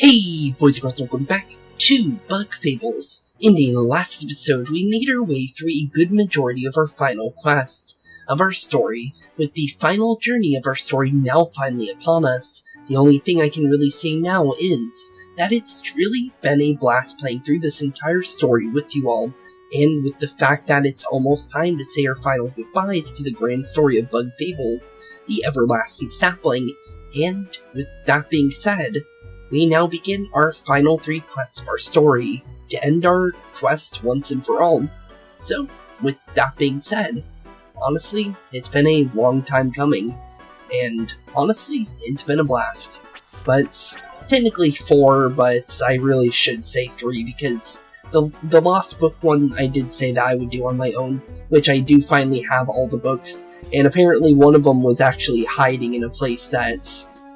Hey, boys and girls, welcome back to Bugfables. In the last episode, we made our way through a good majority of our final quest of our story, with the final journey of our story now finally upon us. The only thing I can really say now is that it's really been a blast playing through this entire story with you all, and with the fact that it's almost time to say our final goodbyes to the grand story of Bugfables, the Everlasting Sapling. And with that being said, we now begin our final 3 quests of our story to end our quest once and for all. So, with that being said, honestly, it's been a long time coming, and honestly, it's been a blast. But technically 4, but I really should say 3 because the Lost Book one I did say that I would do on my own, which I do finally have all the books, and apparently one of them was actually hiding in a place that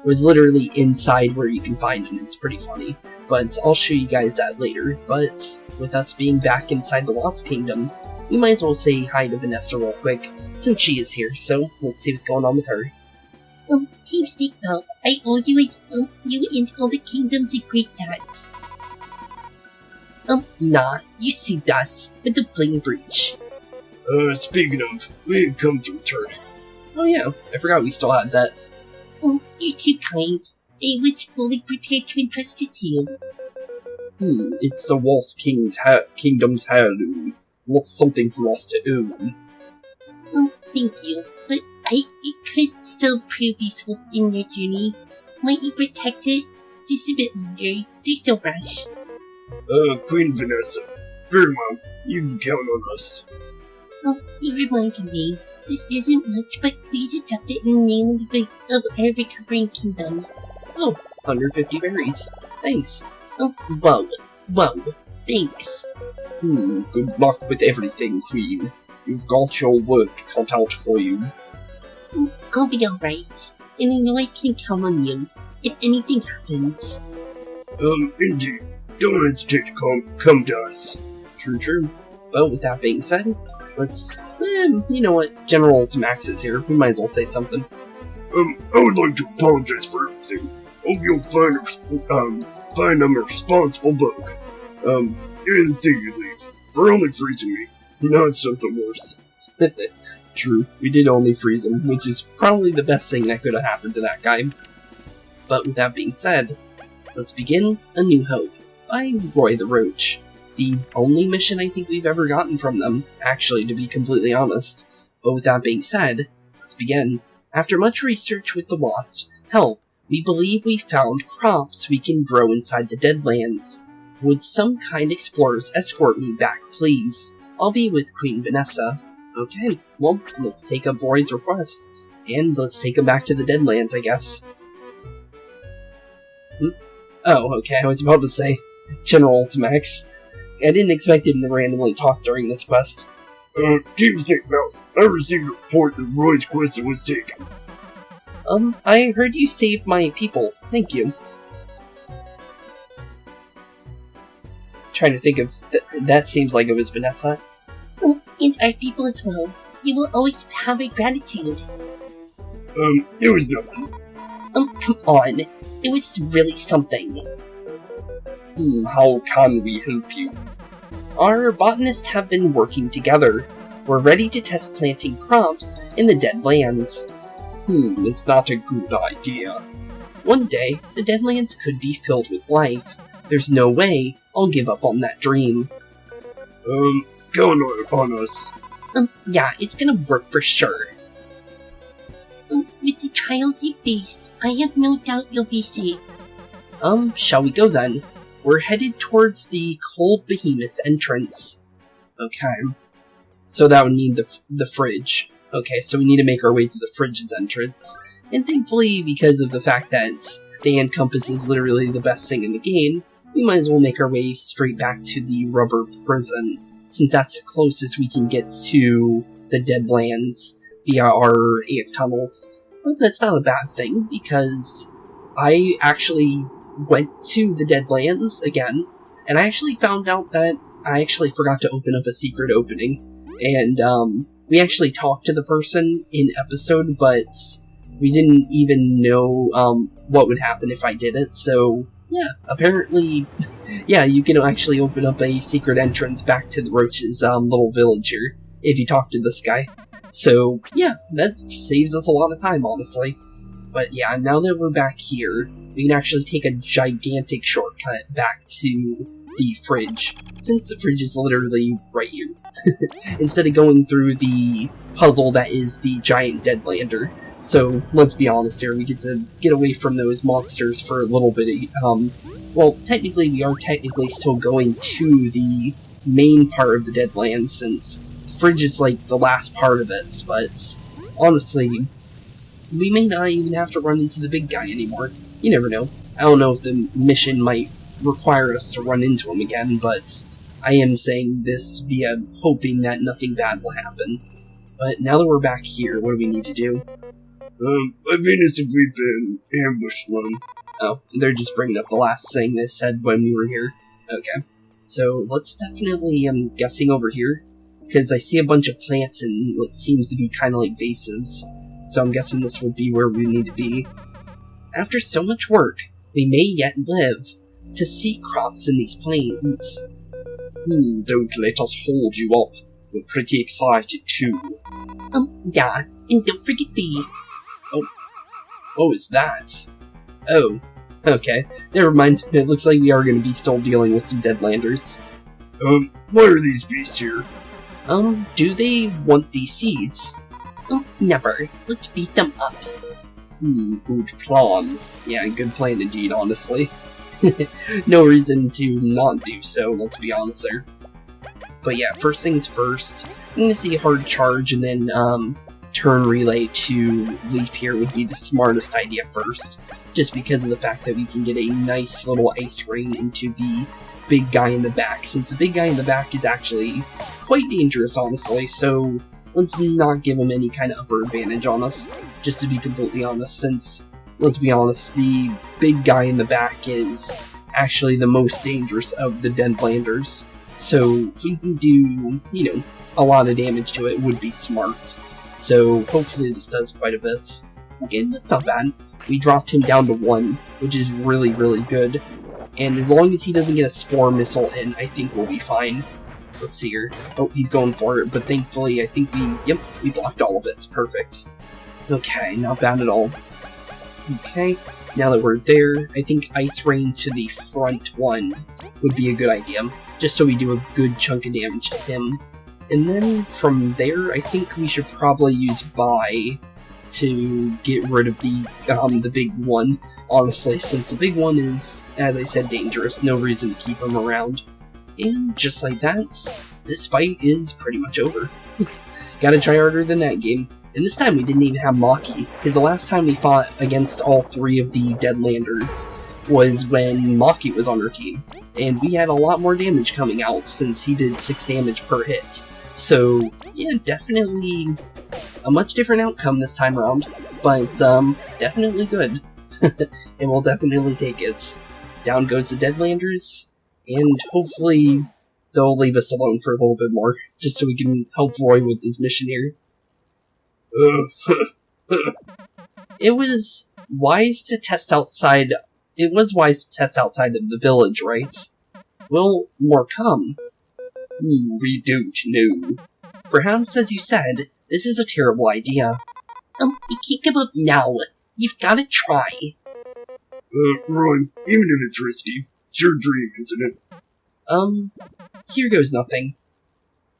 was literally inside where you can find them. It's pretty funny, but I'll show you guys that later. But with us being back inside the Lost Kingdom, we might as well say hi to Vanessa real quick, since she is here, so let's see what's going on with her. Team Stickmouth, I owe you and all the kingdoms a great dance. Nah, you saved us with the Flame Breach. Speaking of, we had come to return. Oh yeah, I forgot we still had that. You're too kind. I was fully prepared to entrust it to you. It's the Waltz Kingdom's heirloom. What's something for us to own? Thank you, but it could still prove useful in your journey. Might you protect it? Just a bit longer. There's no rush. Queen Vanessa. Very well, you can count on us. You reminded me. This isn't much, but please accept it in the name of our recovering kingdom. Oh, 150 berries. Thanks. Whoa, thanks. Good luck with everything, Queen. You've got your work cut out for you. I'll be alright, and I know I can count on you, if anything happens. Indeed. Don't hesitate to come to us. True. But with that being said, let's... you know what? General Ultimax is here. We might as well say something. I would like to apologize for everything. Hope you'll find I'm a responsible bug. And thank you, Leif, for only freezing me. Not something worse. True, we did only freeze him, which is probably the best thing that could have happened to that guy. But with that being said, let's begin A New Hope by Roy the Roach. The only mission I think we've ever gotten from them, actually, to be completely honest. But with that being said, let's begin. After much research with the Lost help, we believe we found crops we can grow inside the Deadlands. Would some kind explorers escort me back, please? I'll be with Queen Vanessa. Okay, well, let's take up Roy's request, and let's take him back to the Deadlands, I guess. Oh, okay, I was about to say General Ultimax. I didn't expect him to randomly talk during this quest. Team Stickmouth, I received a report that Roy's quest was taken. I heard you saved my people. Thank you. Trying to think of... that seems like it was Vanessa. And our people as well. You will always have our gratitude. It was nothing. Come on. It was really something. How can we help you? Our botanists have been working together. We're ready to test planting crops in the Deadlands. Is that a good idea? One day, the Deadlands could be filled with life. There's no way I'll give up on that dream. Count on us. Yeah, it's gonna work for sure. With the trials you faced, I have no doubt you'll be safe. Shall we go then? We're headed towards the Cold Behemoth's entrance. Okay. So that would mean the fridge. Okay, so we need to make our way to the fridge's entrance. And thankfully, because of the fact that the Encompass is literally the best thing in the game, we might as well make our way straight back to the rubber prison, since that's the closest we can get to the Deadlands via our ant tunnels. But that's not a bad thing, because I actually went to the Deadlands again, and I actually found out that I actually forgot to open up a secret opening, and we actually talked to the person in episode, but we didn't even know what would happen if I did it, so Yeah, apparently, yeah, you can actually open up a secret entrance back to the Roach's little village here, if you talk to this guy. So, yeah, that saves us a lot of time, honestly. But yeah, now that we're back here, we can actually take a gigantic shortcut back to the fridge, since the fridge is literally right here. Instead of going through the puzzle that is the giant Deadlander. So, let's be honest here, we get to get away from those monsters for a little bit. Well, technically, we are technically still going to the main part of the Deadlands, since the fridge is like the last part of it, but honestly, we may not even have to run into the big guy anymore. You never know. I don't know if the mission might require us to run into him again, but I am saying this via hoping that nothing bad will happen. But now that we're back here, what do we need to do? I mean, as if we've been ambushed one. Oh, they're just bringing up the last thing they said when we were here. Okay. So, let's definitely, I'm guessing over here, because I see a bunch of plants and what seems to be kind of like vases. So I'm guessing this would be where we need to be. After so much work, we may yet live to see crops in these plains. Don't let us hold you up. We're pretty excited too. Yeah, and don't forget the... What was that? Oh, okay. Never mind. It looks like we are going to be still dealing with some Deadlanders. Why are these beasts here? Do they want these seeds? Never. Let's beat them up. Good plan. Yeah, good plan indeed, honestly. No reason to not do so, let's be honest there. But yeah, first things first, I'm gonna see hard charge and then, turn relay to Leif here would be the smartest idea first. Just because of the fact that we can get a nice little ice rain into the big guy in the back, since the big guy in the back is actually quite dangerous, honestly, so let's not give him any kind of upper advantage on us, just to be completely honest, since, let's be honest, the big guy in the back is actually the most dangerous of the Deadlanders. So if we can do, you know, a lot of damage to it would be smart. So hopefully this does quite a bit. Okay, that's not bad. We dropped him down to 1, which is really, really good. And as long as he doesn't get a spore missile in, I think we'll be fine. Let's see here. Oh, he's going for it, but thankfully I think we blocked all of it. It's perfect. Okay, not bad at all. Okay, now that we're there, I think Ice Rain to the front one would be a good idea, just so we do a good chunk of damage to him. And then from there, I think we should probably use Vi to get rid of the big one, honestly, since the big one is, as I said, dangerous, no reason to keep him around. And just like that, this fight is pretty much over. Gotta try harder than that game. And this time we didn't even have Maki, because the last time we fought against all 3 of the Deadlanders was when Maki was on our team. And we had a lot more damage coming out, since he did 6 damage per hit. So, yeah, definitely a much different outcome this time around, but definitely good. And we'll definitely take it. Down goes the Deadlanders, and hopefully they'll leave us alone for a little bit more, just so we can help Roy with his mission here. It was wise to test outside. It was wise to test outside of the village, right? Will more come? We don't know. Perhaps, as you said, this is a terrible idea. You can't give up now. You've gotta try. Roy, even if it's risky, it's your dream, isn't it? Here goes nothing.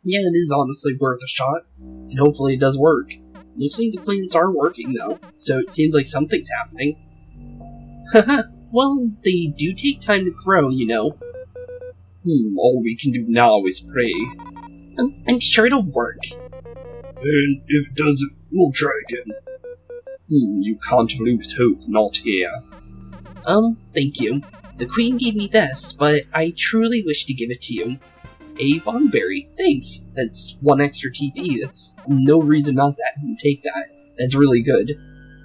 Yeah, it is honestly worth a shot, and hopefully it does work. Looks like the plans are working, though, so it seems like something's happening. Haha, well, they do take time to grow, you know. All we can do now is pray. I'm sure it'll work. And if it doesn't, we'll try again. You can't lose hope, not here. Thank you. The Queen gave me this, but I truly wish to give it to you. A bogberry. Thanks. That's 1 extra TP. That's no reason not to take that. That's really good.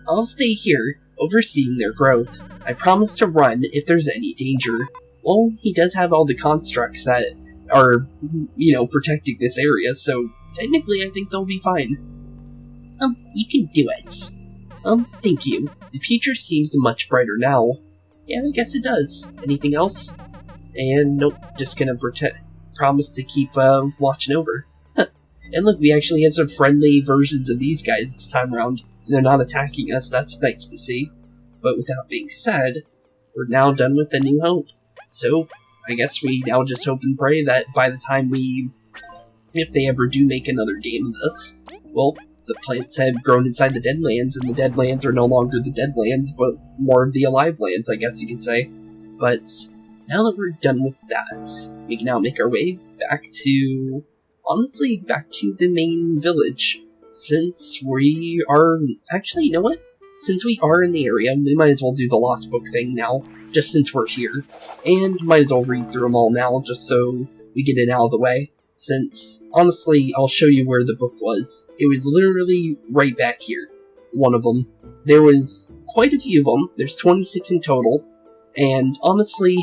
I'll stay here, overseeing their growth. I promise to run if there's any danger. Well, he does have all the constructs that are, you know, protecting this area, so technically I think they'll be fine. You can do it. Thank you. The future seems much brighter now. Yeah, I guess it does. Anything else? And nope, just gonna promise to keep watching over. And look, we actually have some friendly versions of these guys this time around. And they're not attacking us, that's nice to see. But with that being said, we're now done with the New Hope. So, I guess we now just hope and pray that by the time if they ever do make another game of this, well, the plants have grown inside the Deadlands, and the Deadlands are no longer the Deadlands, but more of the Alive Lands, I guess you could say. But now that we're done with that, we can now make our way back to the main village. Since we are... Actually, you know what? Since we are in the area, we might as well do the Lost Book thing now, just since we're here. And might as well read through them all now, just so we get it out of the way. Since, honestly, I'll show you where the book was. It was literally right back here. One of them. There was quite a few of them. There's 26 in total. And honestly,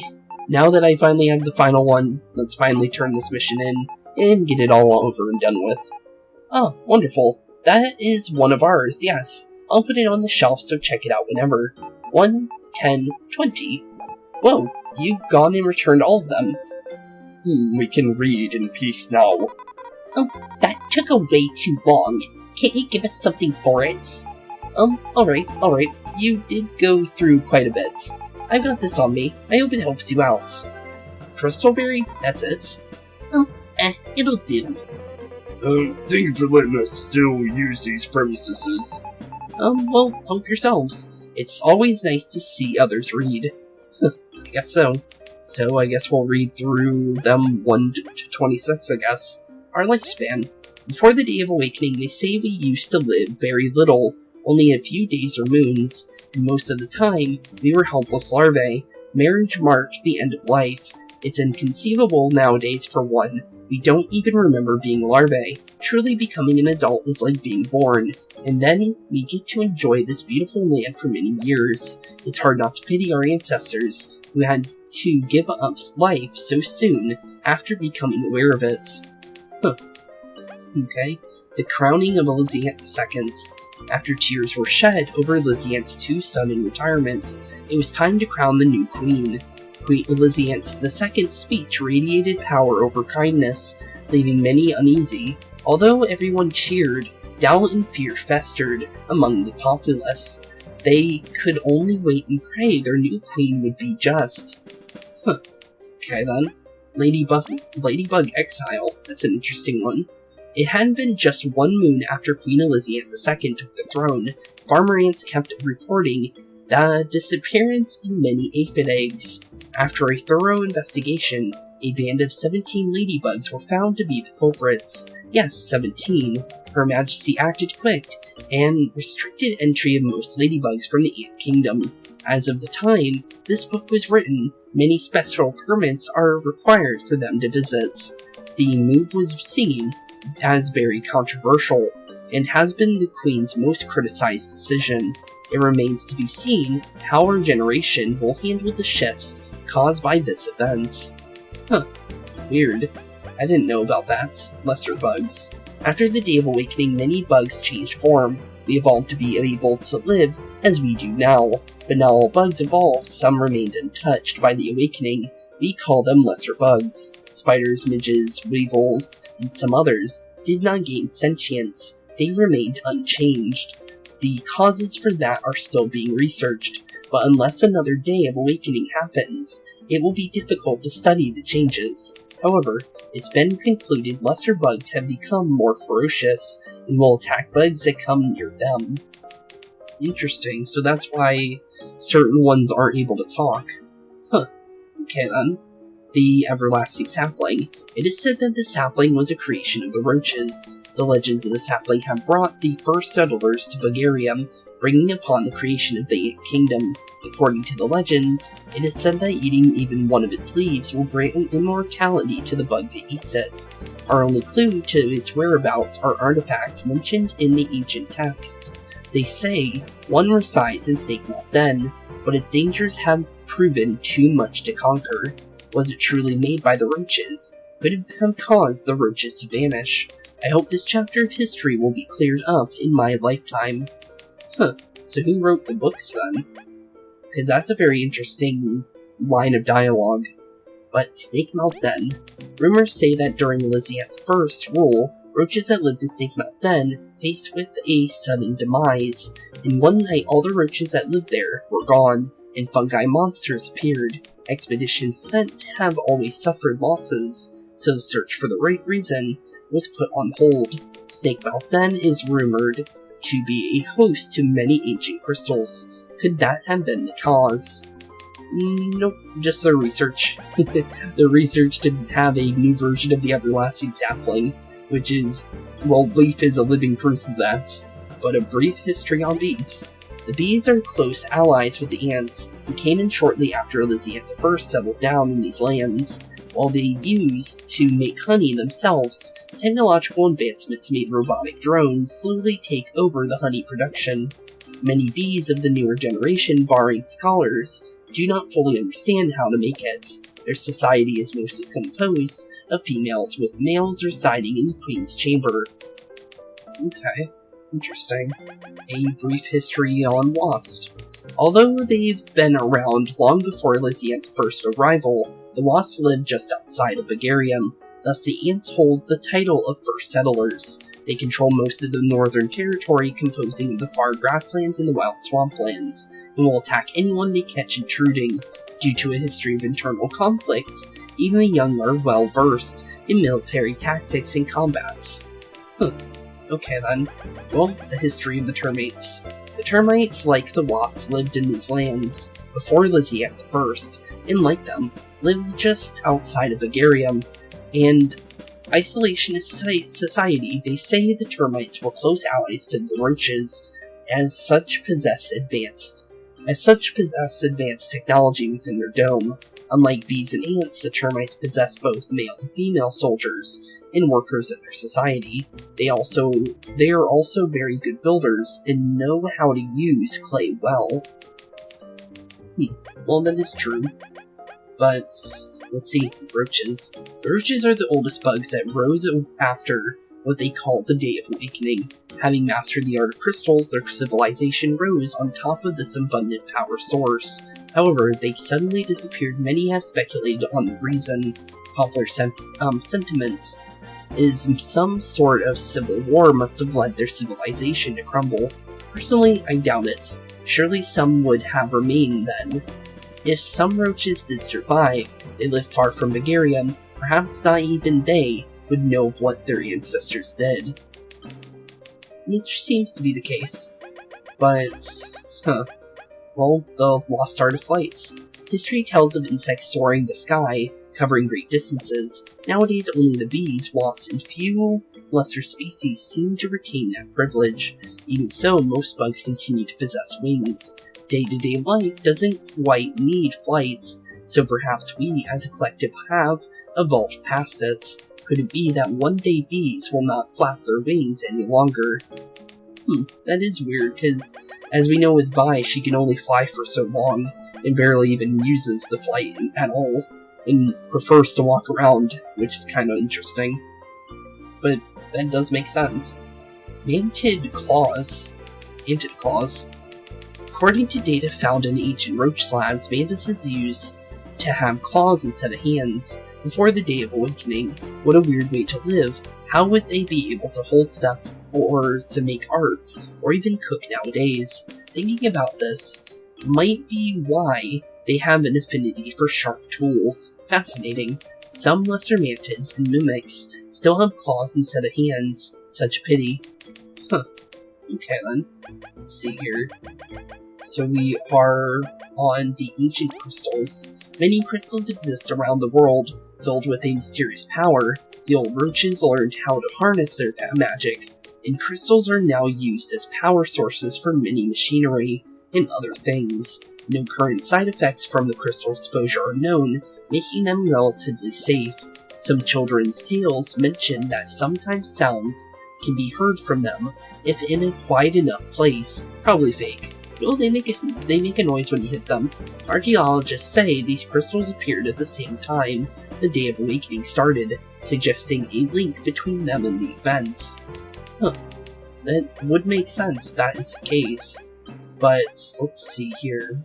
now that I finally have the final one, let's finally turn this mission in and get it all over and done with. Oh, wonderful. That is one of ours, yes. I'll put it on the shelf, so check it out whenever. 1, 10, 20. Whoa, you've gone and returned all of them. We can read in peace now. Oh, that took way too long. Can't you give us something for it? Alright. You did go through quite a bit. I've got this on me. I hope it helps you out. Crystalberry? That's it. It'll do. Thank you for letting us still use these premises. Well, help yourselves. It's always nice to see others read. I guess so. So I guess we'll read through them 1 to 26, I guess. Our lifespan. Before the Day of Awakening, they say we used to live very little, only a few days or moons, and most of the time, we were helpless larvae. Marriage marked the end of life. It's inconceivable nowadays for one. We don't even remember being larvae. Truly becoming an adult is like being born, and then we get to enjoy this beautiful land for many years. It's hard not to pity our ancestors, who had to give up life so soon after becoming aware of it. Okay. The crowning of Elizant II. After tears were shed over Elizant's 2 sudden retirements, it was time to crown the new queen. Queen Elizant II's speech radiated power over kindness, leaving many uneasy. Although everyone cheered, doubt and fear festered among the populace. They could only wait and pray their new queen would be just. Okay then. Ladybug Exile. That's an interesting one. It hadn't been just 1 moon after Queen Elizant II took the throne. Farmer ants kept reporting the disappearance of many aphid eggs. After a thorough investigation, a band of 17 ladybugs were found to be the culprits. Yes, 17. Her Majesty acted quick, and restricted entry of most ladybugs from the Ant Kingdom. As of the time this book was written, many special permits are required for them to visit. The move was seen as very controversial, and has been the Queen's most criticized decision. It remains to be seen how our generation will handle the shifts caused by this event. Weird. I didn't know about that. Lesser bugs. After the Day of Awakening, many bugs changed form. We evolved to be able to live as we do now. But not all bugs evolved. Some remained untouched by the Awakening. We call them lesser bugs. Spiders, midges, weevils, and some others did not gain sentience. They remained unchanged. The causes for that are still being researched, but unless another Day of Awakening happens, it will be difficult to study the changes. However, it's been concluded lesser bugs have become more ferocious and will attack bugs that come near them. Interesting, so that's why certain ones aren't able to talk. Okay then. The Everlasting Sapling. It is said that the sapling was a creation of the roaches. The legends of the sapling have brought the first settlers to Bugaria, bringing upon the creation of the Ant Kingdom. According to the legends, it is said that eating even one of its leaves will grant immortality to the bug that eats it. Our only clue to its whereabouts are artifacts mentioned in the ancient text. They say one resides in Snakemouth Den, but its dangers have proven too much to conquer. Was it truly made by the roaches? Could it have caused the roaches to vanish? I hope this chapter of history will be cleared up in my lifetime. So who wrote the books then? because that's a very interesting line of dialogue. But Snakemouth Den. Rumors say that during Lysianth I's rule, roaches that lived in Snakemouth Den faced with a sudden demise, and one night all the roaches that lived there were gone, and fungi monsters appeared. Expeditions sent have always suffered losses, so the search for the right reason was put on hold. Snakemouth Den is rumored to be a host to many ancient crystals. Could that have been the cause? Nope, just their research. The research to have a new version of the Everlasting Sapling, which is, well, Leif is a living proof of that. But a brief history on bees. The bees are close allies with the ants, and came in shortly after Lysianth I settled down in these lands. While they used to make honey themselves, technological advancements made robotic drones slowly take over the honey production. Many bees of the newer generation, barring scholars, do not fully understand how to make it. Their society is mostly composed of females, with males residing in the queen's chamber. Okay, interesting. A brief history on wasps. Although they've been around long before Lysianth I's arrival, the wasps lived just outside of Bugaria. Thus the ants hold the title of first settlers. They control most of the northern territory, composing of the far grasslands and the wild swamplands, and will attack anyone they catch intruding. Due to a history of internal conflicts, even the young are well versed in military tactics and combat. Okay then. Well, the history of the Termites. The Termites, like the wasps, lived in these lands before Lysianth I, and like them, lived just outside of Bugaria, and isolationist society, they say the termites were close allies to the roaches, as such possess advanced technology within their dome. Unlike bees and ants, the termites possess both male and female soldiers and workers in their society. They are also very good builders and know how to use clay well. Well, that is true. But let's see, roaches. The roaches are the oldest bugs that rose after what they call the Day of Awakening. Having mastered the art of crystals, their civilization rose on top of this abundant power source. However, they suddenly disappeared. Many have speculated on the reason. Popular sentiments is some sort of civil war must have led their civilization to crumble. Personally, I doubt it. Surely some would have remained then. If some roaches did survive, they lived far from Bugaria, perhaps not even they would know of what their ancestors did. Which seems to be the case. But, well, the lost art of flights. History tells of insects soaring the sky, covering great distances. Nowadays, only the bees, wasps, and few lesser species seem to retain that privilege. Even so, most bugs continue to possess wings. Day-to-day life doesn't quite need flights, so perhaps we, as a collective, have evolved past it. Could it be that one day bees will not flap their wings any longer? That is weird, because as we know with Vi, she can only fly for so long, and barely even uses the flight at all, and prefers to walk around, which is kind of interesting. But that does make sense. Mantid claws. According to data found in the ancient roach slabs, mantises used to have claws instead of hands before the Day of Awakening. What a weird way to live. How would they be able to hold stuff, or to make arts, or even cook nowadays? Thinking about this might be why they have an affinity for sharp tools. Fascinating. Some lesser mantids and mimics still have claws instead of hands. Such a pity. Okay then. Let's see here. So we are on the ancient crystals. Many crystals exist around the world, filled with a mysterious power. The old roaches learned how to harness their magic, and crystals are now used as power sources for many machinery and other things. No current side effects from the crystal exposure are known, making them relatively safe. Some children's tales mention that sometimes sounds can be heard from them if in a quiet enough place. Probably fake. Well, they make a noise when you hit them. Archaeologists say these crystals appeared at the same time the Day of Awakening started, suggesting a link between them and the events. That would make sense if that is the case. But let's see here.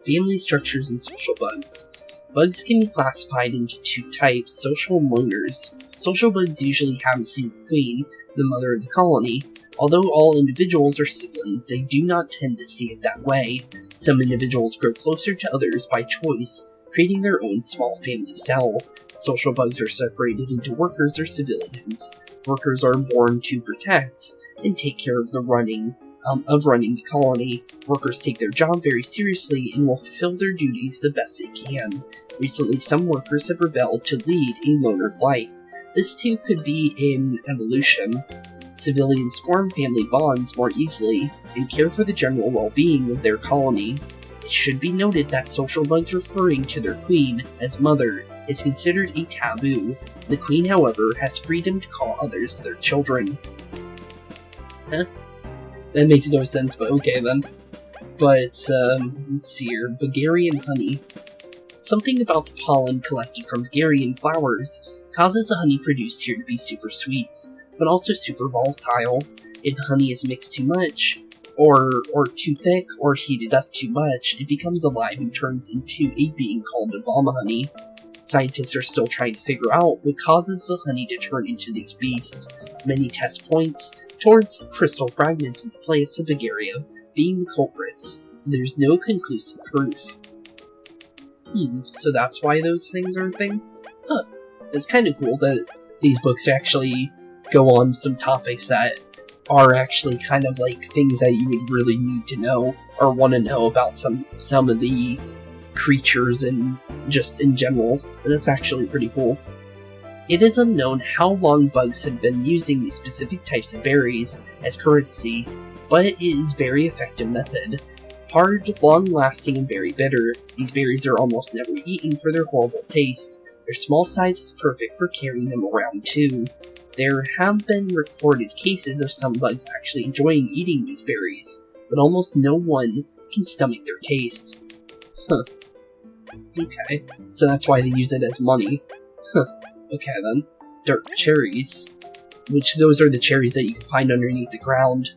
Family structures and social bugs. Bugs can be classified into two types, social and loners. Social bugs usually have a single queen, the mother of the colony. Although all individuals are siblings, they do not tend to see it that way. Some individuals grow closer to others by choice, creating their own small family cell. Social bugs are separated into workers or civilians. Workers are born to protect and take care of the running the colony. Workers take their job very seriously and will fulfill their duties the best they can. Recently, some workers have rebelled to lead a loner life. This too could be in evolution. Civilians form family bonds more easily and care for the general well-being of their colony. It should be noted that social bugs referring to their queen as mother is considered a taboo. The queen, however, has freedom to call others their children. Huh? That makes no sense, but okay then. But, let's see here. Bugarian honey. Something about the pollen collected from Bugarian flowers causes the honey produced here to be super sweet, but also super volatile. If the honey is mixed too much, or too thick, or heated up too much, it becomes alive and turns into a being called Obama honey. Scientists are still trying to figure out what causes the honey to turn into these beasts. Many test points towards crystal fragments in the plants of Bugaria being the culprits. There's no conclusive proof. So that's why those things are a thing? Huh. It's kind of cool that these books actually go on some topics that are actually kind of like things that you would really need to know or want to know about some of the creatures and just in general. And that's actually pretty cool. It is unknown how long bugs have been using these specific types of berries as currency, but it is a very effective method. Hard, long-lasting, and very bitter, these berries are almost never eaten for their horrible taste. Their small size is perfect for carrying them around too. There have been recorded cases of some bugs actually enjoying eating these berries, but almost no one can stomach their taste. Huh. Okay, so that's why they use it as money. Huh. Okay then. Dark cherries. Which those are the cherries that you can find underneath the ground.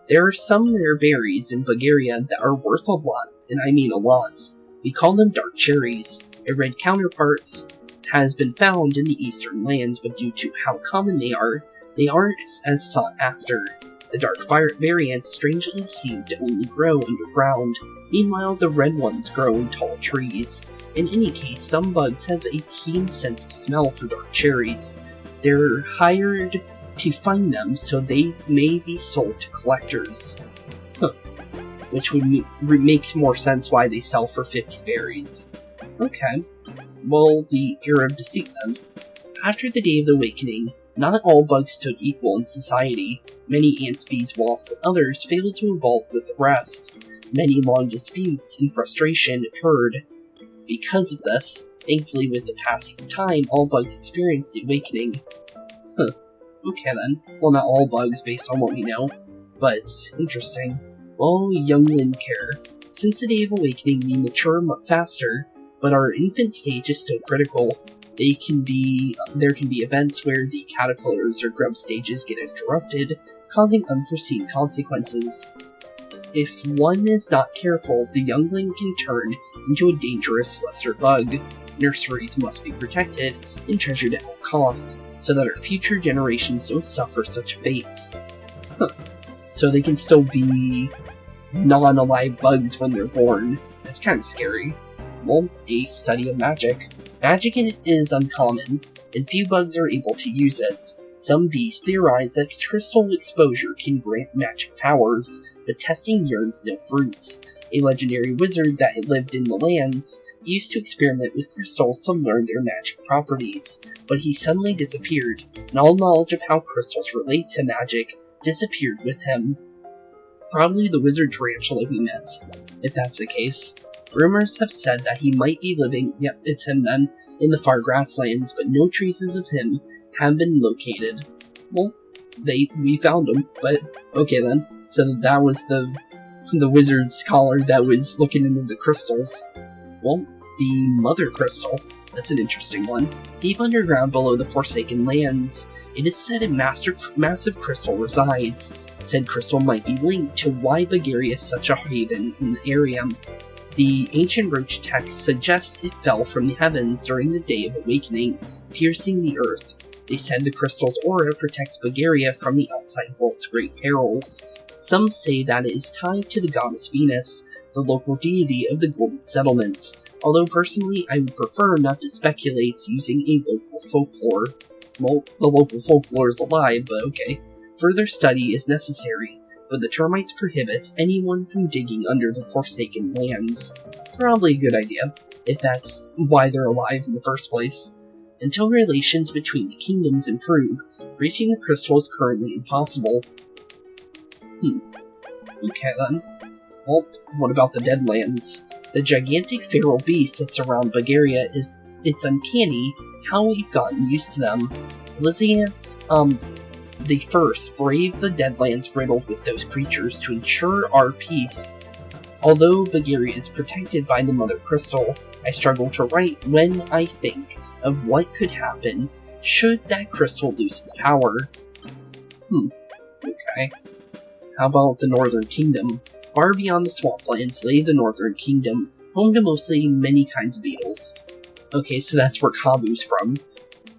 There are some rare berries in Bugaria that are worth a lot, and I mean a lot. We call them dark cherries. A red counterpart has been found in the eastern lands, but due to how common they aren't as sought after. The dark fire variants strangely seem to only grow underground. Meanwhile, the red ones grow in tall trees. In any case, some bugs have a keen sense of smell for dark cherries. They're hired to find them, so they may be sold to collectors. Huh. Which would make more sense why they sell for 50 berries. Okay. Well, the era of Deceit then. After the Day of the Awakening, not all bugs stood equal in society. Many ants, bees, wasps, and others failed to evolve with the rest. Many long disputes and frustration occurred. Because of this, thankfully with the passing of time, all bugs experienced the awakening. Huh. Okay then. Well, not all bugs based on what we know, but interesting. Well, youngling care. Since the Day of Awakening, we mature much faster, but our infant stage is still critical. There can be events where the caterpillars or grub stages get interrupted, causing unforeseen consequences. If one is not careful, the youngling can turn into a dangerous lesser bug. Nurseries must be protected and treasured at all costs, so that our future generations don't suffer such fates. Huh. So they can still be non-alive bugs when they're born. That's kind of scary. Well, a study of magic. Magic is uncommon, and few bugs are able to use it. Some bees theorize that crystal exposure can grant magic powers, but testing yearns no fruits. A legendary wizard that lived in the lands used to experiment with crystals to learn their magic properties, but he suddenly disappeared, and all knowledge of how crystals relate to magic disappeared with him. Probably the wizard tarantula we met, if that's the case. Rumors have said that he might be living, yep, it's him then, in the far grasslands, but no traces of him have been located. Well, we found him, but okay then. So that was the wizard scholar that was looking into the crystals. Well, the Mother Crystal. That's an interesting one. Deep underground below the Forsaken Lands, it is said a massive crystal resides. Said crystal might be linked to why Bugaria is such a haven in the area. The ancient roach text suggests it fell from the heavens during the Day of Awakening, piercing the earth. They said the crystal's aura protects Bugaria from the outside world's great perils. Some say that it is tied to the goddess Venus, the local deity of the Golden Settlements, although personally I would prefer not to speculate using a local folklore. Well, the local folklore is a lie, but okay. Further study is necessary, but the termites prohibit anyone from digging under the Forsaken Lands. Probably a good idea, if that's why they're alive in the first place. Until relations between the kingdoms improve, reaching the crystal is currently impossible. Okay then. Well, what about the Deadlands? The gigantic feral beasts that surround Bugaria it's uncanny how we've gotten used to them. Lysians, the first braved the Deadlands riddled with those creatures to ensure our peace. Although Bugaria is protected by the Mother Crystal, I struggle to write when I think of what could happen should that crystal lose its power. Okay. How about the Northern Kingdom? Far beyond the swamplands lay the Northern Kingdom, home to mostly many kinds of beetles. Okay, so that's where Kabbu's from.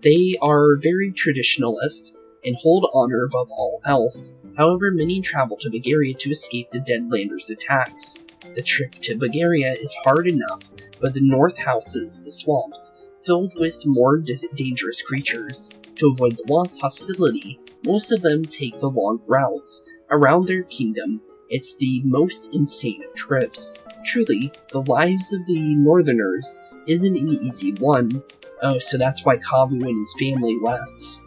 They are very traditionalist, and hold honor above all else. However, many travel to Bugaria to escape the Deadlanders' attacks. The trip to Bugaria is hard enough, but the north houses the swamps, filled with more dangerous creatures. To avoid the lost hostility, most of them take the long routes around their kingdom. It's the most insane of trips. Truly, the lives of the Northerners isn't an easy one. Oh, so that's why Kabbu and his family left.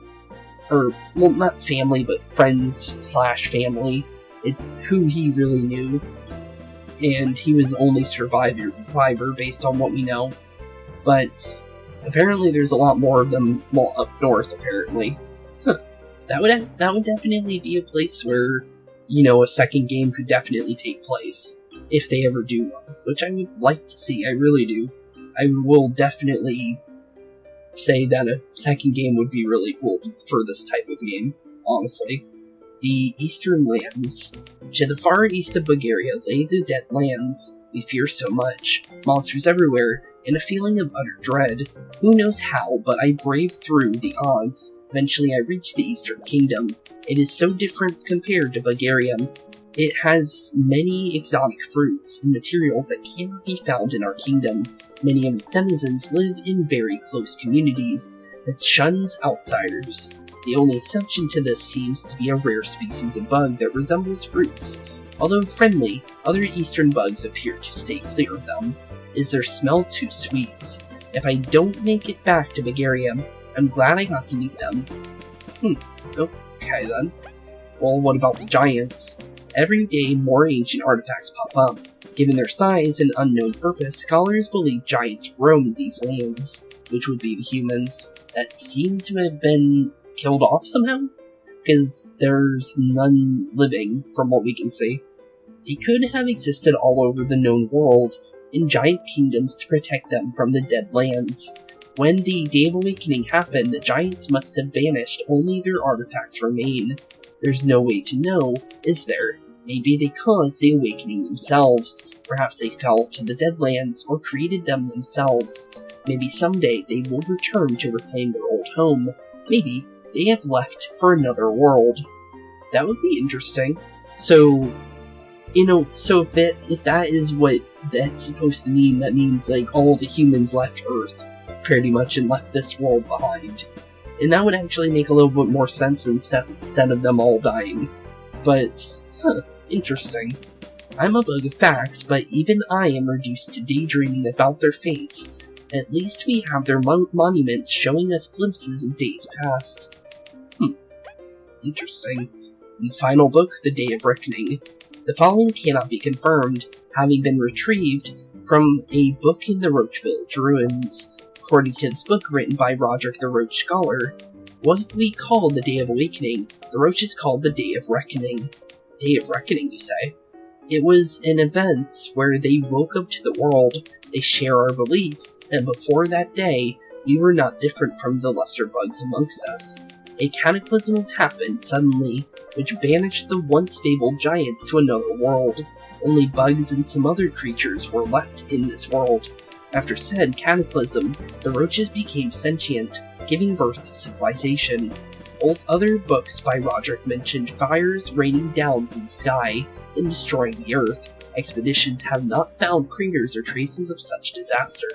Or, well, not family, but friends/family. It's who he really knew. And he was the only survivor based on what we know. But apparently there's a lot more of them, well, up north, apparently. That would definitely be a place where, you know, a second game could definitely take place. If they ever do one. Which I would like to see, I really do. I will definitely say that a second game would be really cool for this type of game, honestly. The Eastern Lands. To the far east of Bugaria lay the Deadlands we fear so much. Monsters everywhere, and a feeling of utter dread. Who knows how, but I braved through the odds. Eventually I reached the Eastern Kingdom. It is so different compared to Bugaria. It has many exotic fruits and materials that cannot be found in our kingdom. Many of its denizens live in very close communities that shuns outsiders. The only exception to this seems to be a rare species of bug that resembles fruits. Although friendly, other eastern bugs appear to stay clear of them. Is their smell too sweet? If I don't make it back to Bugaria, I'm glad I got to meet them. Okay then. Well, what about the giants? Every day more ancient artifacts pop up. Given their size and unknown purpose, scholars believe giants roamed these lands, which would be the humans, that seem to have been killed off somehow? Because there's none living, from what we can see. They could have existed all over the known world, in giant kingdoms to protect them from the dead lands. When the Day of Awakening happened, the giants must have vanished, only their artifacts remain. There's no way to know, is there? Maybe they caused the awakening themselves. Perhaps they fell to the Deadlands or created them themselves. Maybe someday they will return to reclaim their old home. Maybe they have left for another world. That would be interesting. So, you know, so if that is what that's supposed to mean, that means like all the humans left Earth, pretty much, and left this world behind. And that would actually make a little bit more sense instead of them all dying. But, interesting. I'm a bug of facts, but even I am reduced to daydreaming about their fates. At least we have their monuments showing us glimpses of days past. Interesting. In the final book, The Day of Reckoning. The following cannot be confirmed, having been retrieved from a book in the Roach Village ruins. According to this book written by Roderick the Roach Scholar, what we call the Day of Awakening, the Roaches called the Day of Reckoning. Day of Reckoning, you say? It was an event where they woke up to the world. They share our belief that before that day, we were not different from the lesser bugs amongst us. A cataclysm happened suddenly, which banished the once fabled giants to another world. Only bugs and some other creatures were left in this world. After said cataclysm, the roaches became sentient, giving birth to civilization. Other books by Roderick mentioned fires raining down from the sky and destroying the earth. Expeditions have not found craters or traces of such disaster.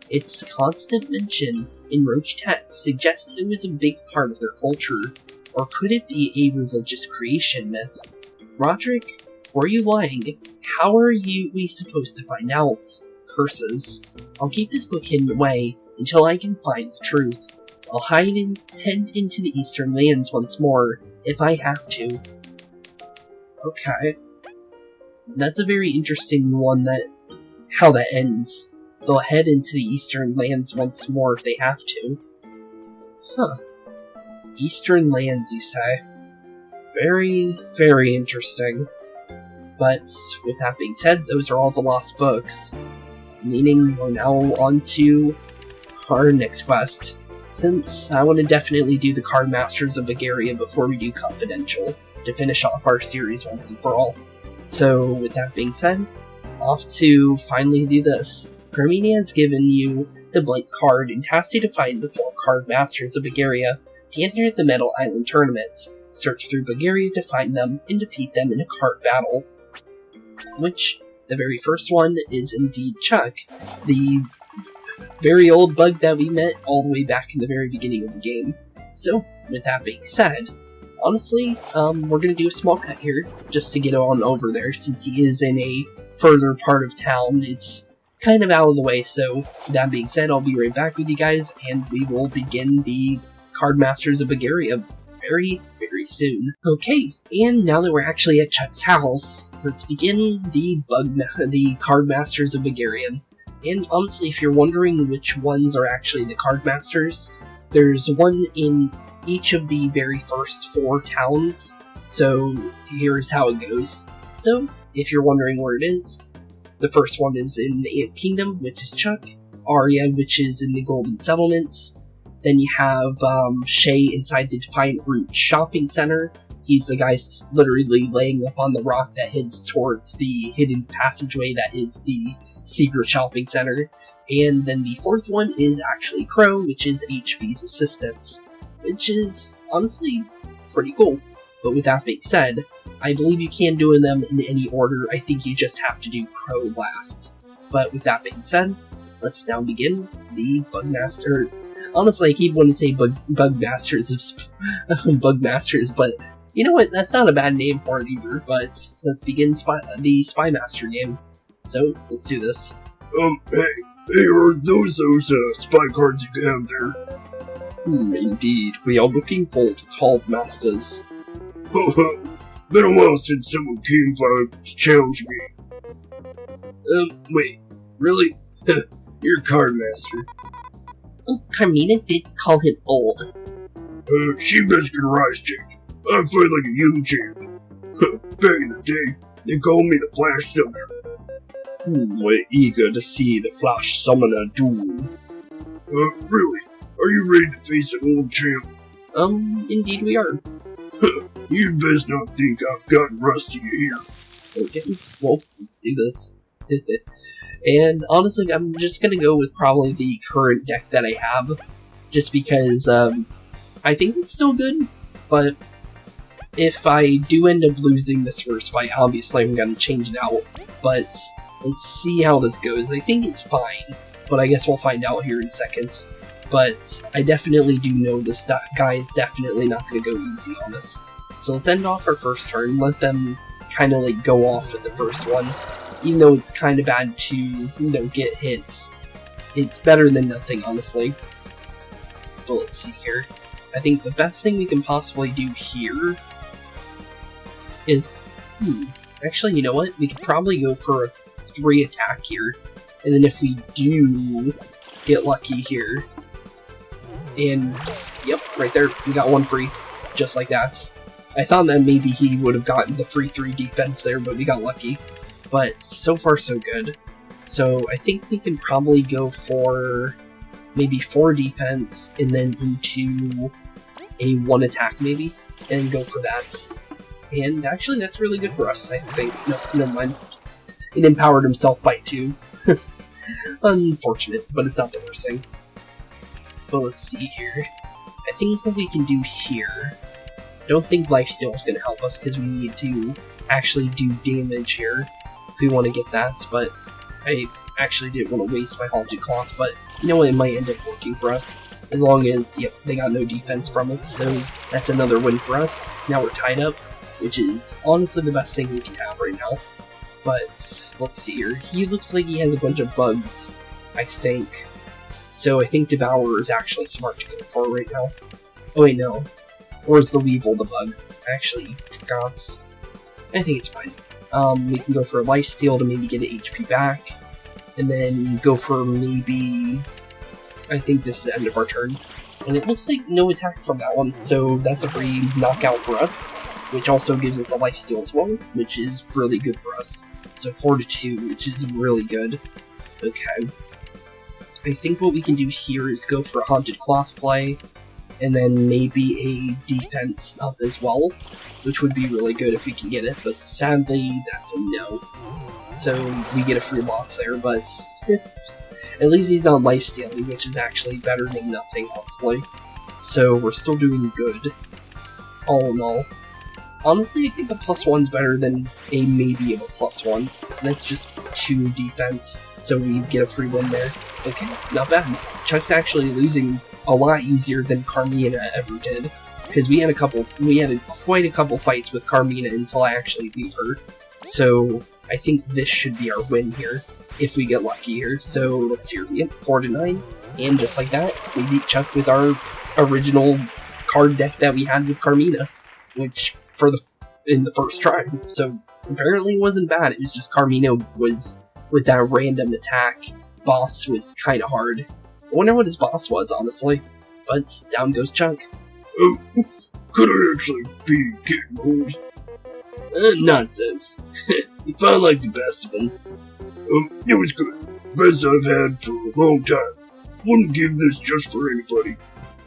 Its constant mention in roach text suggests it was a big part of their culture, or could it be a religious creation myth? Roderick, were you lying? How are we supposed to find out? Curses. I'll keep this book hidden away until I can find the truth. I'll head into the eastern lands once more, if I have to. Okay. That's a very interesting one, how that ends. They'll head into the eastern lands once more if they have to. Huh. Eastern lands, you say? Very, very interesting. But, with that being said, those are all the lost books. Meaning we're now on to our next quest. Since I want to definitely do the Card Masters of Bugaria before we do Confidential, to finish off our series once and for all. So, with that being said, off to finally do this. Carmenia has given you the blank card and tasked you to find the 4 Card Masters of Bugaria to enter the Metal Island tournaments. Search through Bugaria to find them and defeat them in a card battle. Which, the very first one is indeed Chuck, the very old bug that we met all the way back in the very beginning of the game. So, with that being said, honestly, we're gonna do a small cut here, just to get on over there, since he is in a further part of town. It's kind of out of the way, so with that being said, I'll be right back with you guys, and we will begin the Card Masters of Bugaria very, very soon. Okay, and now that we're actually at Chuck's house, let's begin the Card Masters of Bugaria. And honestly, if you're wondering which ones are actually the Card Masters, there's one in each of the very first 4 towns, so here's how it goes. So, if you're wondering where it is, the first one is in the Ant Kingdom, which is Chuck, Arya, which is in the Golden Settlements, then you have Shay inside the Defiant Root Shopping Center. He's the guy literally laying up on the rock that heads towards the hidden passageway that is the secret shopping center. And then the 4th one is actually Crow, which is HB's assistant, which is honestly pretty cool. But with that being said, I believe you can do them in any order. I think you just have to do Crow last. But with that being said, let's now begin the Bugmaster. Honestly, I keep wanting to say Bugmasters of Bugmasters, but you know what? That's not a bad name for it either. But let's begin the Spy Master game. So let's do this. Hey, are those spy cards you have there? Indeed, we are looking for the Card Masters. Been a while since someone came by to challenge me. Wait, really? You're a Card Master. Oh, Carmina did call him old. She best get a rise check. I fight like a young champ. Back in the day, they called me the Flash Summoner. We're eager to see the Flash Summoner duel. Really? Are you ready to face an old champ? Indeed we are. You'd best not think I've gotten rusty here. Okay, well, let's do this. And honestly, I'm just gonna go with probably the current deck that I have, just because, I think it's still good, but if I do end up losing this first fight, obviously I'm gonna change it out, but let's see how this goes. I think it's fine, but I guess we'll find out here in a second. But I definitely do know this guy is definitely not gonna go easy on us. So let's end off our first turn, let them kind of like go off with the first one. Even though it's kind of bad to, you know, get hits, it's better than nothing, honestly. But let's see here. I think the best thing we can possibly do here is, actually, you know what? We could probably go for a 3 attack here. And then if we do get lucky here, and, yep, right there, we got 1 free, just like that. I thought that maybe he would have gotten the free 3 defense there, but we got lucky. But so far so good. So I think we can probably go for maybe 4 defense and then into a 1 attack maybe, and go for that. And actually that's really good for us, I think. No, never mind. It empowered himself by 2. Unfortunate, but it's not the worst thing. But let's see here. I think what we can do here... I don't think lifesteal is going to help us, because we need to actually do damage here if we want to get that, but I actually didn't want to waste my Haunted Cloth, but you know what, it might end up working for us. As long as, yep, they got no defense from it, so that's another win for us. Now we're tied up, which is honestly the best thing we can have right now. But, let's see here. He looks like he has a bunch of bugs, I think. So I think Devourer is actually smart to go for right now. Oh wait, no. Or is the Weevil the bug? I actually forgot. I think it's fine. We can go for a lifesteal to maybe get an HP back. And then go for maybe... I think this is the end of our turn. And it looks like no attack from that one, so that's a free knockout for us. Which also gives us a lifesteal as well, which is really good for us. So 4-2, which is really good. Okay. I think what we can do here is go for a Haunted Cloth play, and then maybe a defense up as well, which would be really good if we can get it, but sadly, that's a no. So we get a free loss there, but at least he's not lifestealing, which is actually better than nothing, honestly. So we're still doing good, all in all. Honestly, I think a +1's better than a maybe of a +1. That's just 2 defense, so we get a free win there. Okay, not bad. Chuck's actually losing a lot easier than Carmina ever did, because we had quite a couple fights with Carmina until I actually beat her. So I think this should be our win here, if we get lucky here. So let's see, yep, 4-9, and just like that, we beat Chuck with our original card deck that we had with Carmina, which in the first try. So apparently it wasn't bad. It was just Carmina was with that random attack. Boss was kind of hard. I wonder what his boss was, honestly. But down goes Chunk. Could I actually be getting old? Nonsense. You found like the best of them. It was good. Best I've had for a long time. Wouldn't give this just for anybody.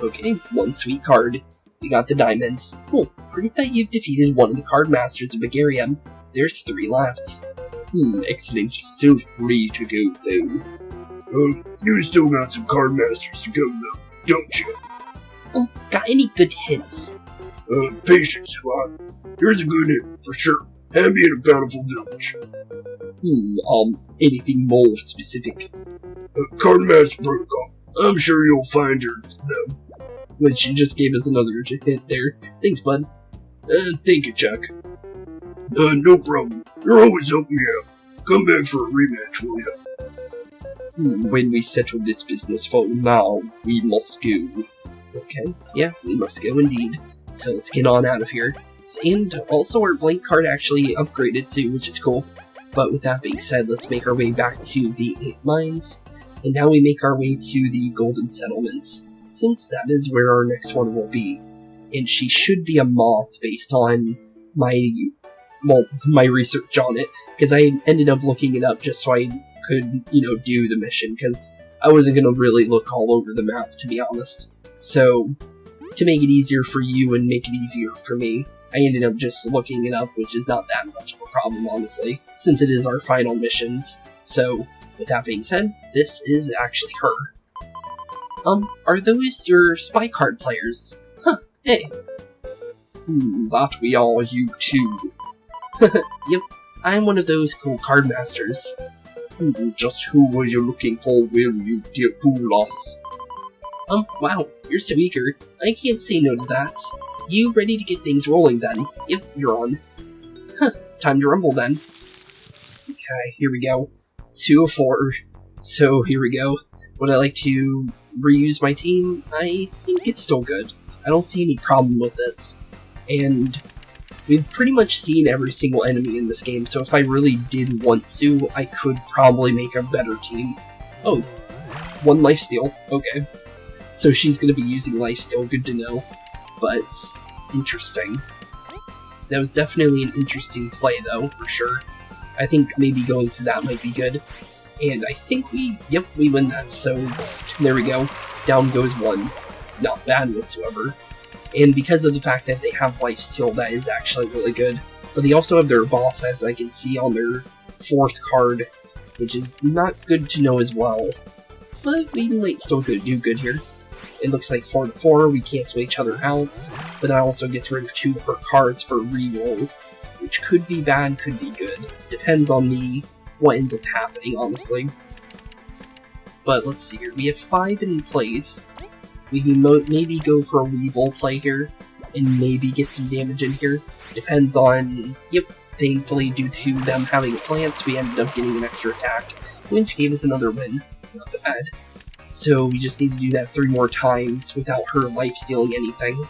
Okay, one sweet card. We got the diamonds. Cool. Proof that you've defeated one of the card masters of Bugaria. There's 3 left. Excellent. Still 3 to go, though. You still got some card masters to go, though, don't you? Oh, got any good hints? Patience, Eli. Here's a good hint, for sure. Happy in a bountiful village. Anything more specific? Card master protocol. I'm sure you'll find her, though. Which you just gave us another hint there. Thanks, bud. Thank you, Chuck. No problem. You're always helping me out. Come back for a rematch, will ya? When we settle this business for now, we must go. Okay, yeah, we must go indeed. So let's get on out of here. And also our blank card actually upgraded too, which is cool. But with that being said, let's make our way back to the 8 mines. And now we make our way to the Golden Settlements, since that is where our next one will be. And she should be a moth based on my research on it, because I ended up looking it up just so I could, do the mission, because I wasn't going to really look all over the map, to be honest. So, to make it easier for you and make it easier for me, I ended up just looking it up, which is not that much of a problem, honestly, since it is our final missions. So, with that being said, this is actually her. Are those your spy card players? Huh, hey. That we are, you too. Yep, I'm one of those cool card masters. Just who were you looking for, will you, dear fool us? Wow, you're so eager. I can't say no to that. You ready to get things rolling then? Yep, you're on. Huh, time to rumble then. Okay, here we go. 2 of 4. So, here we go. Would I like to reuse my team? I think it's still good. I don't see any problem with it. And we've pretty much seen every single enemy in this game, so if I really did want to, I could probably make a better team. Oh, 1 lifesteal. Okay. So she's going to be using lifesteal, good to know. But, interesting. That was definitely an interesting play, though, for sure. I think maybe going for that might be good. And I think we win that, so there we go. Down goes 1. Not bad whatsoever. And because of the fact that they have lifesteal, that is actually really good. But they also have their boss, as I can see on their 4th card, which is not good to know as well. But we might still do good here. It looks like 4 to 4, we cancel each other out, but that also gets rid of 2 of her cards for reroll, which could be bad, could be good. Depends on what ends up happening, honestly. But let's see here, we have 5 in place. We can maybe go for a Weevil play here, and maybe get some damage in here. Depends on, yep, thankfully due to them having plants, we ended up getting an extra attack, which gave us another win. Not bad. So we just need to do that 3 more times without her life stealing anything.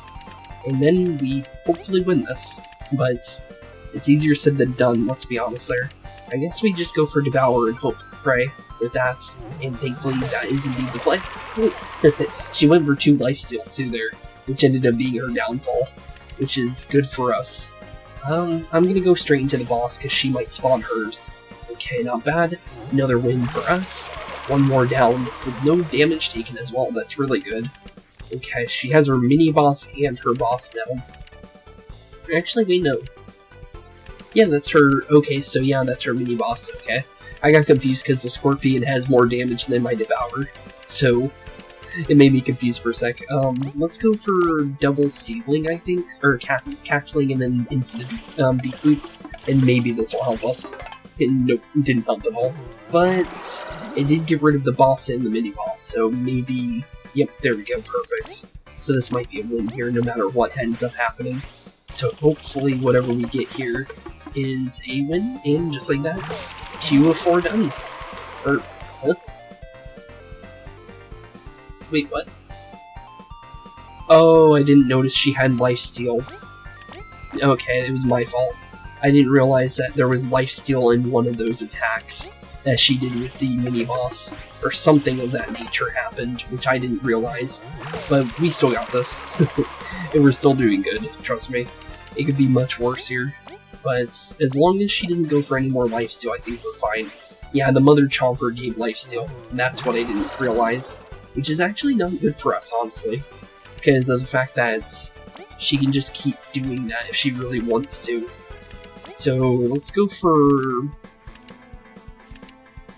And then we hopefully win this. But it's easier said than done, let's be honest there. I guess we just go for Devour and hope to pray with that, and thankfully that is indeed the play. She went for 2 lifesteal too there, which ended up being her downfall, which is good for us. I'm gonna go straight into the boss because she might spawn hers. Okay, not bad. Another win for us. 1 more down with no damage taken as well, that's really good. Okay, she has her mini-boss and her boss now. Actually, wait, no. Yeah, that's her, okay, so yeah, that's her mini-boss, okay. I got confused because the Scorpion has more damage than my Devour, so it made me confused for a sec. Let's go for double Seedling, I think, or Catchling and then into the Beak Loop, and maybe this will help us. Nope, it didn't help at all. But it did get rid of the boss and the mini-boss, so maybe, yep, there we go, perfect. So this might be a win here no matter what ends up happening. So hopefully whatever we get here is a win, and just like that, 2 of 4 done. Huh? Wait, what? Oh, I didn't notice she had lifesteal. Okay, it was my fault. I didn't realize that there was lifesteal in one of those attacks that she did with the mini-boss, or something of that nature happened, which I didn't realize. But we still got this, and we're still doing good, trust me. It could be much worse here, but as long as she doesn't go for any more lifesteal, I think we're fine. Yeah, the Mother Chomper gave lifesteal, and that's what I didn't realize, which is actually not good for us, honestly, because of the fact that she can just keep doing that if she really wants to. So let's go for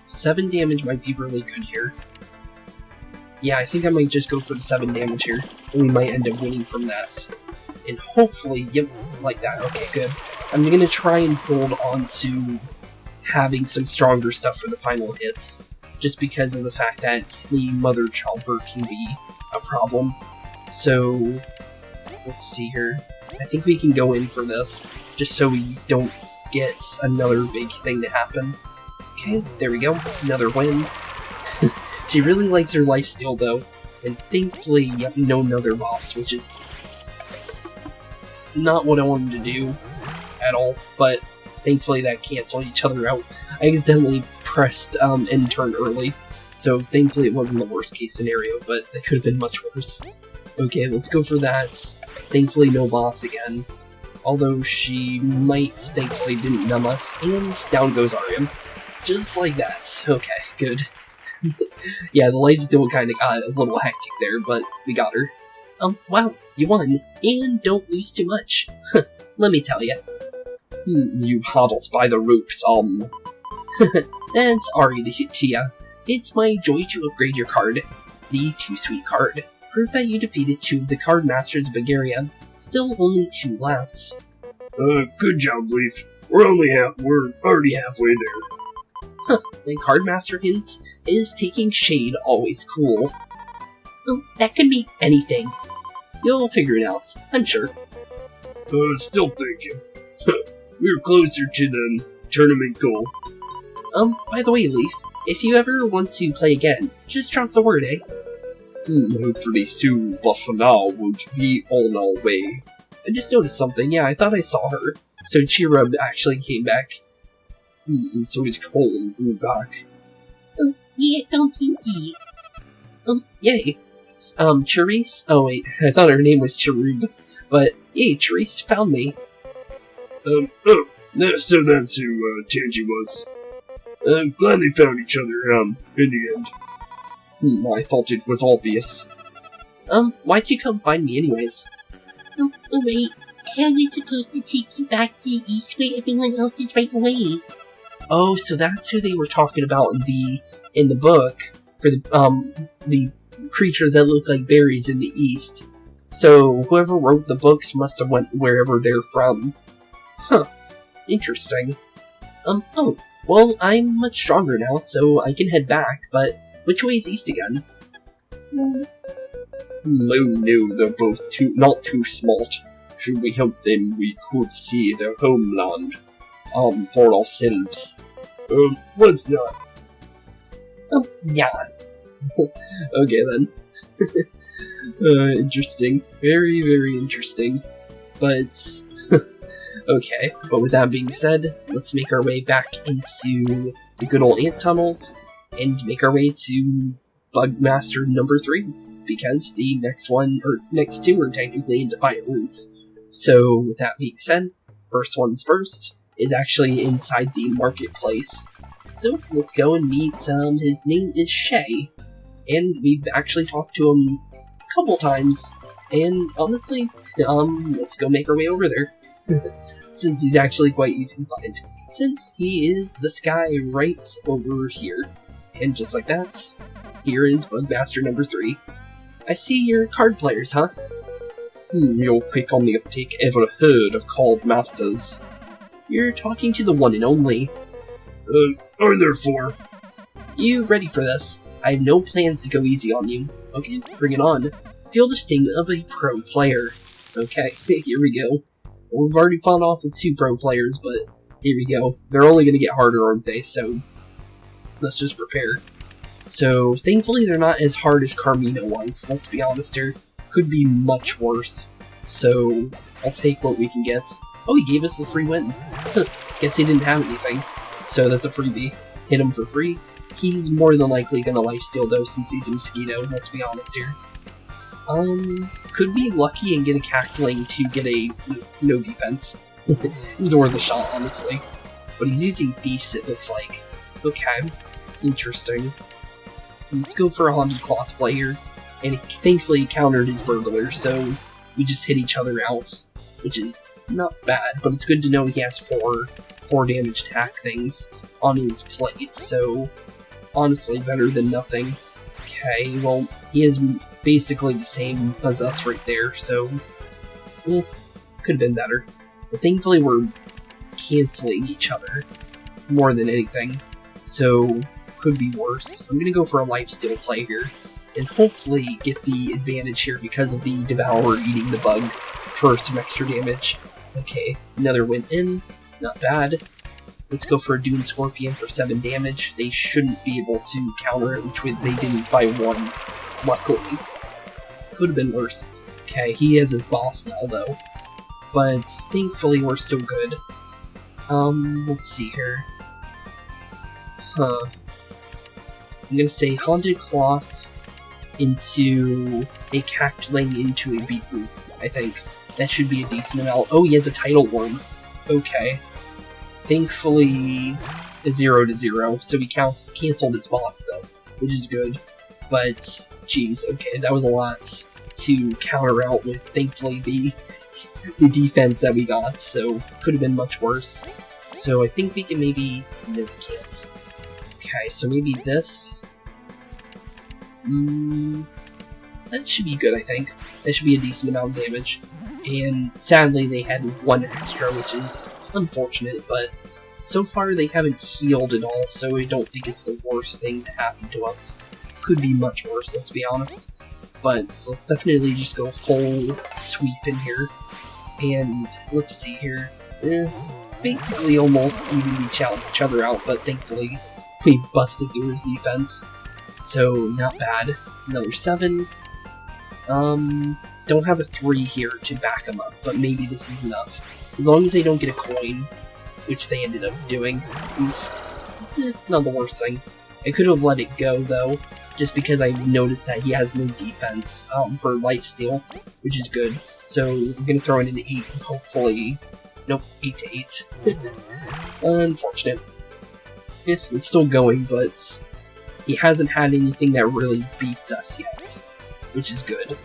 7 damage might be really good here. Yeah, I think I might just go for the 7 damage here, and we might end up winning from that. And hopefully, yep, like that, okay, good. I'm gonna try and hold on to having some stronger stuff for the final hits, just because of the fact that the Mother Chomper can be a problem. So, let's see here. I think we can go in for this, just so we don't get another big thing to happen. Okay, there we go, another win. She really likes her lifesteal though, and thankfully no another boss, which is not what I wanted to do at all, but thankfully that canceled each other out. I accidentally pressed end turn early, so thankfully it wasn't the worst case scenario, but it could have been much worse. Okay, let's go for that. Thankfully no boss again, although she might, thankfully didn't numb us, and down goes Arium. Just like that. Okay, good. Yeah, the life still kind of got a little hectic there, but we got her. Wow, you won, and don't lose too much. Let me tell you. You hodls by the ropes, That's Ari to ya. It's my joy to upgrade your card. The Too Sweet card. Proof that you defeated 2 of the card masters of Bugaria. Still only 2 left. Good job, Leif. We're already halfway there. Huh, and Cardmaster hints, is taking shade always cool? That could be anything. You'll figure it out, I'm sure. Still thinking. We're closer to the tournament goal. By the way, Leif, if you ever want to play again, just drop the word, eh? Pretty soon, but for now, we'll be on our way. I just noticed something, yeah, I thought I saw her. So Chirub actually came back. So he's cold drew back. Yeah, found Tinky. Yay. Cherries? Oh wait, I thought her name was Cherub. But, yay, Cherries found me. So that's who, Tangy was. I'm glad they found each other, in the end. I thought it was obvious. Why'd you come find me anyways? Wait, how are we supposed to take you back to the east where everyone else is right away? Oh, so that's who they were talking about in the book for the creatures that look like berries in the east. So whoever wrote the books must have went wherever they're from. Huh. Interesting. Oh, well, I'm much stronger now, so I can head back, but which way is east again? Oh no, they're both not too smart. Should we help them, we could see their homeland, for ourselves. Let's not. Yeah. Okay then. Interesting. Very, very interesting. But, okay. But with that being said, let's make our way back into the good old ant tunnels, and make our way to Bugmaster number 3, because the next two are technically in Defiant Roots. So, with that being said, first one's first is actually inside the marketplace. So, let's go and meet, his name is Shay, and we've actually talked to him a couple times, and honestly, let's go make our way over there, since he's actually quite easy to find, since he is this guy right over here. And just like that, here is Bugmaster number 3. I see you're card players, huh? You're quick on the uptake. Ever heard of card masters? You're talking to the one and only. Are there 4? You ready for this? I have no plans to go easy on you. Okay, bring it on. Feel the sting of a pro player. Okay, here we go. Well, we've already fought off with 2 pro players, but here we go. They're only gonna get harder, aren't they? So, let's just prepare. So, thankfully they're not as hard as Carmina was, let's be honest here. Could be much worse. So, I'll take what we can get. Oh, he gave us the free win. Guess he didn't have anything. So that's a freebie. Hit him for free. He's more than likely gonna lifesteal though, since he's a mosquito, let's be honest here. Could be lucky and get a Cackling to get a no defense. It was worth a shot, honestly. But he's using Thieves, it looks like. Okay. Interesting. Let's go for a Haunted Cloth player. And thankfully he countered his Burglar, so we just hit each other out, which is not bad, but it's good to know he has 4 damage attack things on his plate, so honestly better than nothing. Okay, well, he is basically the same as us right there, so could have been better. But thankfully we're canceling each other more than anything, so could be worse. I'm gonna go for a lifesteal play here, and hopefully get the advantage here because of the Devourer eating the bug for some extra damage. Okay, another win in, not bad. Let's go for a Dune Scorpion for 7 damage. They shouldn't be able to counter it, which they didn't by 1, luckily. Could have been worse. Okay, he has his boss now though, but thankfully we're still good. Let's see here. I'm gonna say Haunted Cloth into a Cackling into a Beetroot, I think. That should be a decent amount. Oh, he has a Tidal Worm. Okay. Thankfully, 0-0, so he canceled its boss though, which is good. But, geez, okay, that was a lot to counter out with, thankfully, the defense that we got, so could have been much worse. So I think we can maybe... No, we can't. Okay, so maybe this... that should be good, I think. That should be a decent amount of damage. And sadly, they had 1 extra, which is unfortunate, but so far they haven't healed at all, so I don't think it's the worst thing to happen to us. Could be much worse, let's be honest. But let's definitely just go full sweep in here. And let's see here. Basically almost evened each other out, but thankfully we busted through his defense. So, not bad. Another 7. Don't have a 3 here to back him up, but maybe this is enough. As long as they don't get a coin, which they ended up doing. Oof. Not the worst thing. I could have let it go, though, just because I noticed that he has no defense for lifesteal, which is good. So, I'm gonna throw in an 8, hopefully... Nope, 8 to 8. Unfortunate. It's still going, but he hasn't had anything that really beats us yet, which is good.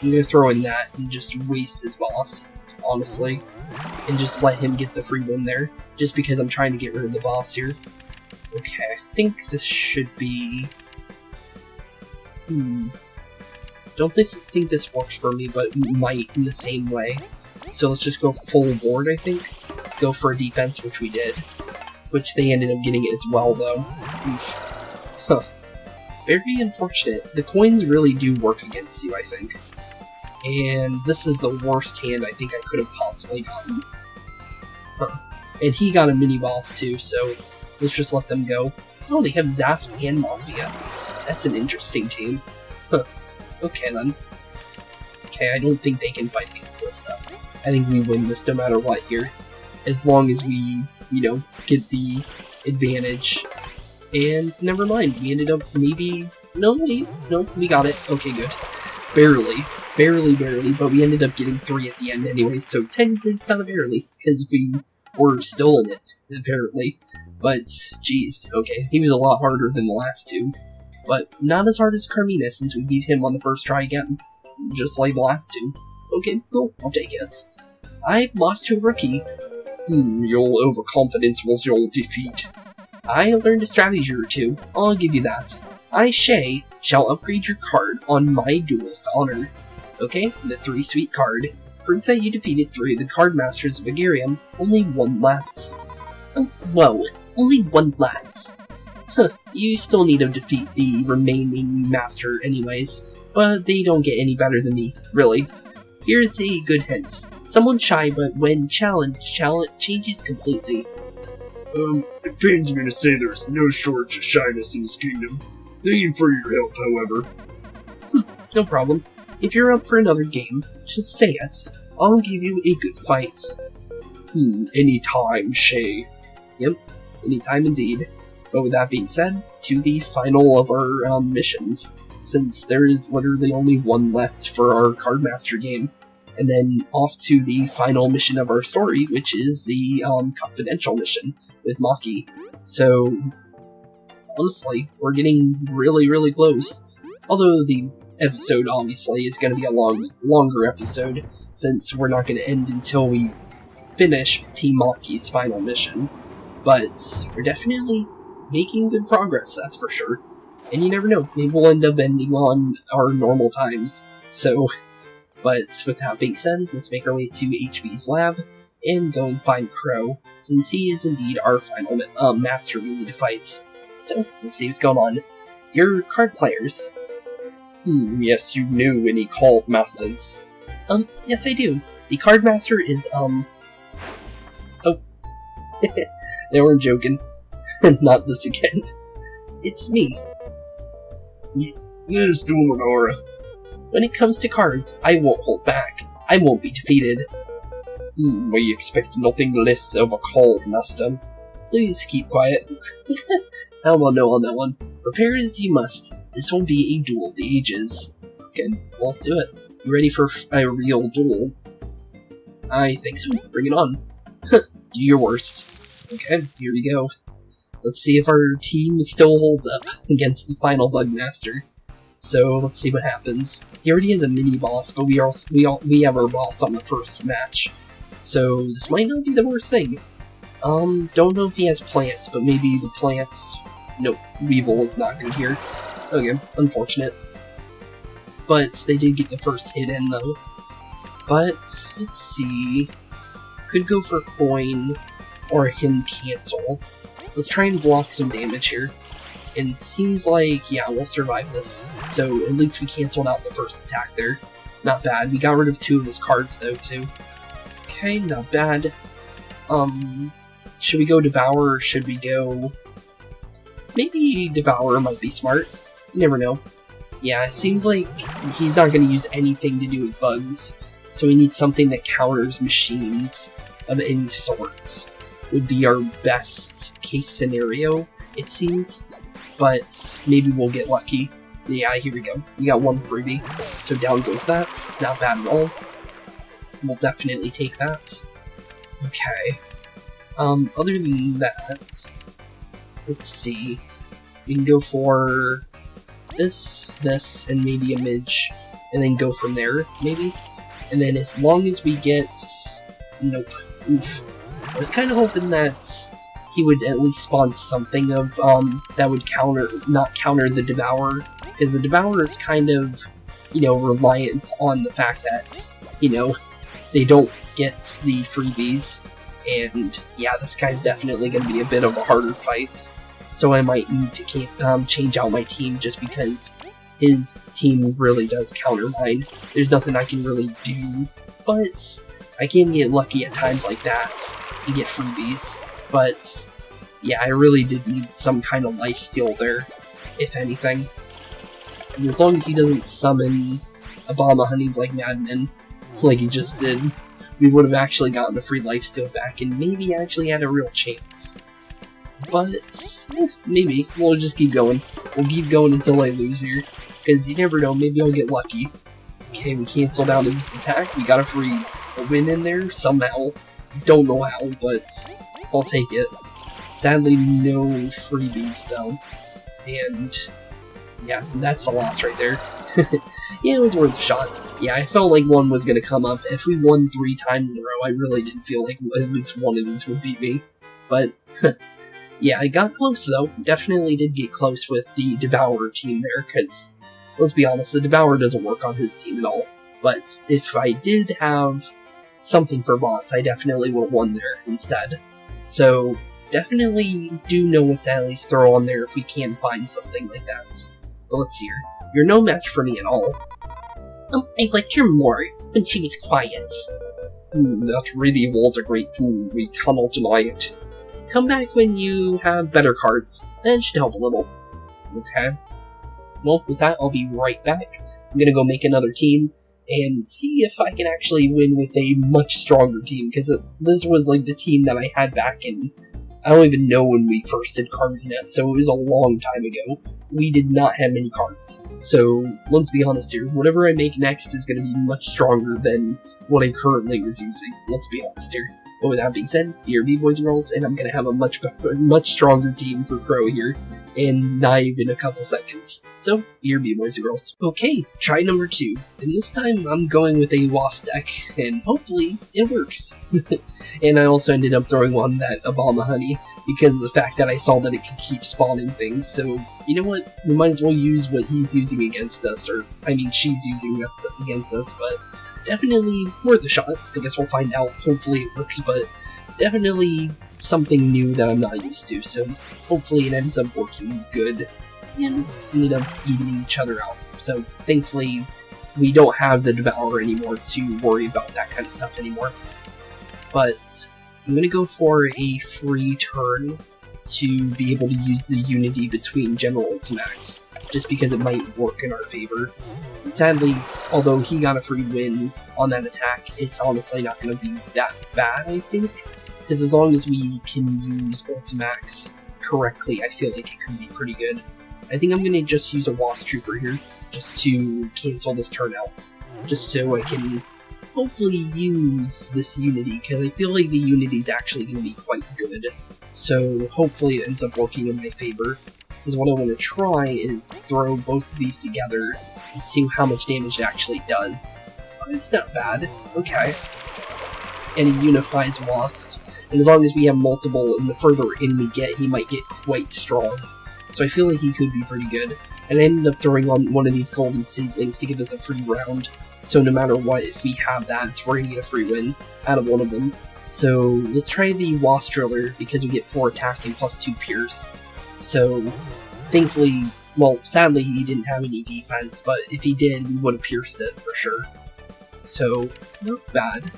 I'm gonna throw in that and just waste his boss, honestly, and just let him get the free win there, just because I'm trying to get rid of the boss here. Okay, I think this should be... Don't think this works for me, but it might in the same way. So let's just go full board, I think. Go for a defense, which we did. Which they ended up getting as well, though. Oof. Huh. Very unfortunate. The coins really do work against you, I think. And this is the worst hand I think I could have possibly gotten. Huh. And he got a mini-boss, too, so let's just let them go. Oh, they have Zasp and Mafia. That's an interesting team. Huh. Okay, then. Okay, I don't think they can fight against this, though. I think we win this no matter what here. As long as we, you know, get the advantage. And never mind, we ended up maybe... No, we got it. Okay, good. Barely, but we ended up getting 3 at the end anyway, so technically it's not barely, because we were still in it, apparently. But, geez, okay, he was a lot harder than the last 2. But not as hard as Carmina, since we beat him on the first try again. Just like the last 2. Okay, cool, I'll take it. I've lost to a rookie. Your overconfidence was your defeat. I learned a strategy or 2, I'll give you that. I, Shay, shall upgrade your card on my duelist honor. Okay, the 3 sweet card. Proof that you defeated 3 of the card masters of Bugaria, only 1 left. Whoa, only 1 left. Huh, you still need to defeat the remaining master anyways, but they don't get any better than me, really. Here's a good hint. Someone shy, but when challenged, changes completely. It pains me to say there's no shortage of shyness in this kingdom. Thank you for your help, however. No problem. If you're up for another game, just say it. I'll give you a good fight. Anytime, Shay. Yep, anytime indeed. But with that being said, to the final of our missions, since there is literally only 1 left for our Cardmaster game, and then off to the final mission of our story, which is the confidential mission with Maki. So, honestly, we're getting really close. Although the episode, obviously, is going to be a longer episode, since we're not going to end until we finish Team Maki's final mission. But we're definitely making good progress, that's for sure. And you never know, maybe we'll end up ending on our normal times. So, but with that being said, let's make our way to HB's lab and go and find Crow, since he is indeed our final master we need to fight. So, let's see what's going on. You're card players. Yes, you knew any cult masters. Yes I do. The card master is, Oh. They weren't joking. Not this again. It's me. This duel and aura. When it comes to cards, I won't hold back. I won't be defeated. We expect nothing less of a called master. Please keep quiet. How about no on that one? Prepare as you must. This won't be a duel of the ages. Okay, well, let's do it. You ready for a real duel? I think so. Bring it on. Do your worst. Okay, here we go. Let's see if our team still holds up against the final Bugmaster. So let's see what happens. He already has a mini boss, but we have our boss on the first match. So this might not be the worst thing. Don't know if he has plants, but maybe the plants. Nope, Weevil is not good here. Okay, unfortunate. But they did get the first hit in though. But let's see. Could go for a coin, or I can cancel. Let's try and block some damage here. And it seems like, yeah, we'll survive this. So at least we canceled out the first attack there. Not bad. We got rid of 2 of his cards though too. Okay, not bad. Should we go Devour or should we go... Maybe Devour might be smart. You never know. Yeah, it seems like he's not going to use anything to do with bugs. So we need something that counters machines of any sort. Would be our best case scenario, it seems. But maybe we'll get lucky. Yeah, here we go. We got 1 freebie. So down goes that. Not bad at all. We'll definitely take that. Okay. Other than that, let's see. We can go for this, and maybe a Midge, and then go from there, maybe? And then as long as we get... Nope. Oof. I was kind of hoping that he would at least spawn something of, that would not counter the Devourer, because the Devourer is kind of, reliant on the fact that, they don't get the freebies, and yeah, this guy's definitely going to be a bit of a harder fight, so I might need to change out my team just because his team really does counter mine. There's nothing I can really do, but I can get lucky at times like that and get freebies. But yeah, I really did need some kind of lifesteal there, if anything. And as long as he doesn't summon Obama Honeys like Madmen, like he just did, we would have actually gotten a free lifesteal back and maybe actually had a real chance. But, maybe. We'll just keep going. We'll keep going until I lose here, because you never know, maybe I'll get lucky. Okay, we canceled out his attack. We got a free win in there, somehow. Don't know how, but I'll take it. Sadly, no freebies, though. And, yeah, that's the loss right there. Yeah, it was worth a shot. Yeah, I felt like one was going to come up. If we won 3 times in a row, I really did feel like at least one of these would beat me. But, yeah, I got close, though. Definitely did get close with the Devourer team there, because, let's be honest, the Devourer doesn't work on his team at all. But if I did have something for bots, I definitely would have won there instead. So, definitely do know what to at least throw on there if we can find something like that. But let's see here. You're no match for me at all. I liked her more when she was quiet. That really was a great tool, we cannot deny it. Come back when you have better cards, that should help a little. Okay. Well, with that, I'll be right back. I'm gonna go make another team, and see if I can actually win with a much stronger team, because this was like the team that I had back in, I don't even know when we first did Carmina, so it was a long time ago. We did not have many cards. So, let's be honest here, whatever I make next is going to be much stronger than what I currently was using. Let's be honest here. But with that being said, BRB boys and girls, and I'm going to have a much stronger team for Crow here in not even a couple seconds. So, BRB boys and girls. Okay, try number 2. And this time I'm going with a Wasp deck, and hopefully it works. And I also ended up throwing on that Obama Honey because of the fact that I saw that it could keep spawning things. So, you know what? We might as well use what he's using against us, or, I mean, she's using against us, but definitely worth a shot. I guess we'll find out. Hopefully it works, but definitely something new that I'm not used to, so hopefully it ends up working good and ended up evening each other out. So thankfully we don't have the Devourer anymore to worry about that kind of stuff anymore. But I'm going to go for a free turn to be able to use the unity between General Ultimax, just because it might work in our favor. And sadly, although he got a free win on that attack, it's honestly not going to be that bad, I think. Because as long as we can use Ultimax correctly, I feel like it could be pretty good. I think I'm going to just use a Wasp Trooper here, just to cancel this turn out. Just so I can hopefully use this Unity, because I feel like the Unity is actually going to be quite good. So hopefully it ends up working in my favor. Because what I want to try is throw both of these together and see how much damage it actually does. It's not bad. Okay. And it unifies Wasps. And as long as we have multiple, and the further in we get, he might get quite strong. So I feel like he could be pretty good. And I ended up throwing on one of these golden seedlings to give us a free round. So no matter what, if we have that, we're going to get a free win out of one of them. So let's try the Wasp Driller, because we get 4 attack and plus 2 pierce. So thankfully, well, sadly he didn't have any defense, but if he did, we would have pierced it for sure. So, not bad.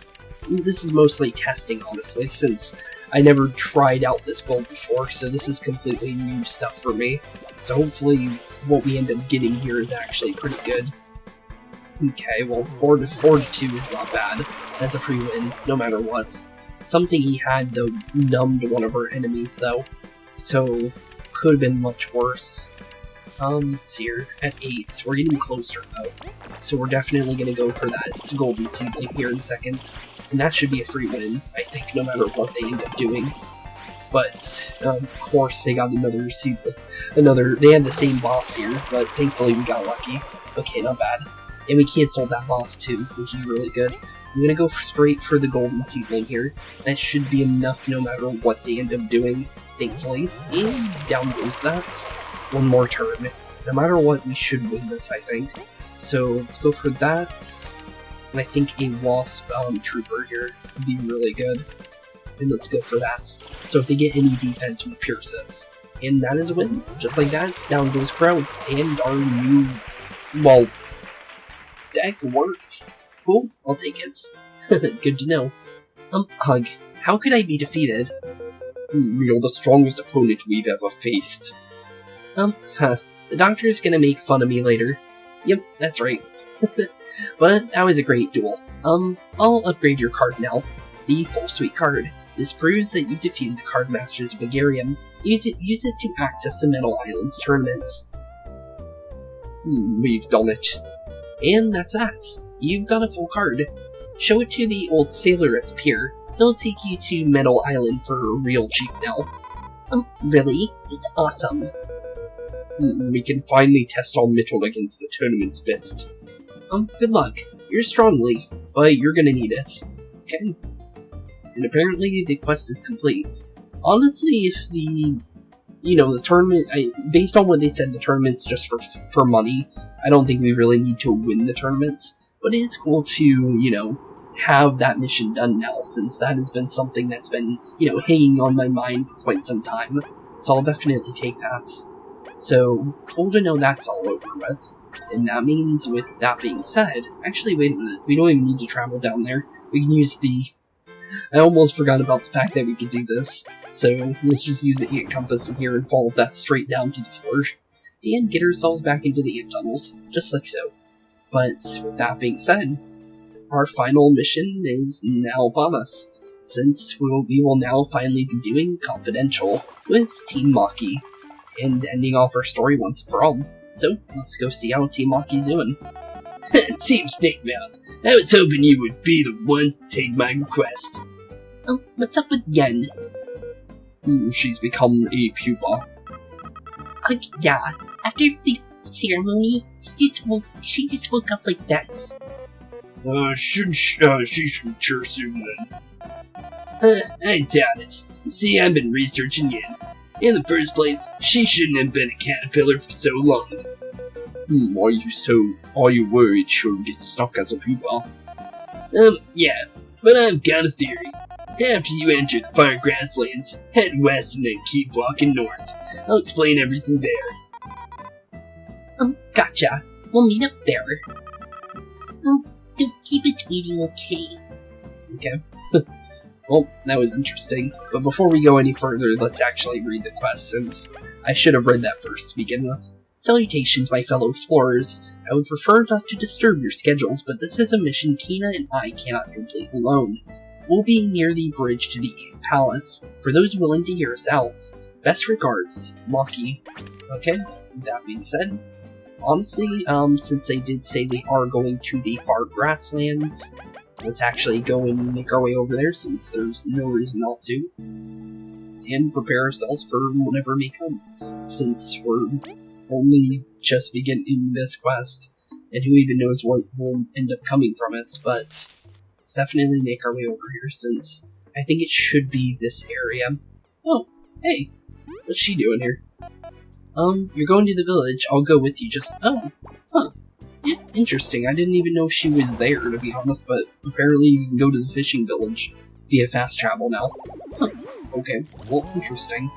This is mostly testing, honestly, since I never tried out this build before, so this is completely new stuff for me. So hopefully what we end up getting here is actually pretty good. Okay, well, 4 to 2 is not bad. That's a free win, no matter what. Something he had, though, numbed one of our enemies, though. So, could have been much worse. Let's see here. At 8, we're getting closer, though. So we're definitely going to go for that golden seedling here in a second. And that should be a free win, I think, no matter what they end up doing. But, of course, they got another seedling. They had the same boss here, but thankfully we got lucky. Okay, not bad. And we canceled that boss too, which is really good. I'm gonna go straight for the golden sapling here. That should be enough no matter what they end up doing, thankfully. And down goes that. One more turn. No matter what, we should win this, I think. So let's go for that. And I think a wasp trooper here would be really good. And let's go for that. So if they get any defense, we pierce it. And that is a win. Just like that, down goes Crow. And our new, well, deck works. Cool, I'll take it. Good to know. Hug, how could I be defeated? You're the strongest opponent we've ever faced. The doctor's gonna make fun of me later. Yep, that's right. But that was a great duel. I'll upgrade your card now. The Full Suite card. This proves that you've defeated the card masters of Bugaria. You need to use it to access the Metal Islands tournaments. We've done it. And that's that. You've got a full card. Show it to the old sailor at the pier. He'll take you to Metal Island for real cheap now. Really? That's awesome. We can finally test our metal against the tournament's best. Good luck. You're strong, Leif, but you're gonna need it. Okay. And apparently the quest is complete. Honestly, if the tournament, based on what they said, the tournament's just for money. I don't think we really need to win the tournaments, but it is cool to, have that mission done now, since that has been something that's been, hanging on my mind for quite some time. So I'll definitely take that. So, cool to know that's all over with. And that means, with that being said, actually, wait a minute, we don't even need to travel down there. We can use the... I almost forgot about the fact that we could do this. So, let's just use the ant compass in here and follow that straight down to the floor. And get ourselves back into the ant tunnels, just like so. But, with that being said, our final mission is now upon us, since we will now finally be doing Confidential with Team Maki, and ending off our story once and for all. So, let's go see how Team Maki's doing. Team Snakemouth, I was hoping you would be the ones to take my request. What's up with Yen? She's become a pupa. Yeah, after the ceremony, she just woke up like this. She should mature soon then. I doubt it. You see, I've been researching Yen. In the first place, she shouldn't have been a caterpillar for so long. Are you worried she'll get stuck as a pupa? Yeah, but I've got a theory. After you enter the Fire Grasslands, head west and then keep walking north. I'll explain everything there. Gotcha. We'll meet up there. Don't keep us waiting, okay? Okay. Well, that was interesting. But before we go any further, let's actually read the quest, since I should have read that first to begin with. Salutations, my fellow explorers. I would prefer not to disturb your schedules, but this is a mission Kina and I cannot complete alone. We'll be near the bridge to the Ant Palace, for those willing to hear us out. Best regards, Maki. Okay, with that being said, honestly, since they did say they are going to the Far Grasslands, let's actually go and make our way over there, since there's no reason not to. And prepare ourselves for whatever may come, since we're only just beginning this quest, and who even knows what will end up coming from it, but let's definitely make our way over here, since I think it should be this area. Oh, hey, what's she doing here? You're going to the village, I'll go with you, yeah, interesting, I didn't even know she was there, to be honest, but apparently you can go to the fishing village via fast travel now. Okay, well, interesting.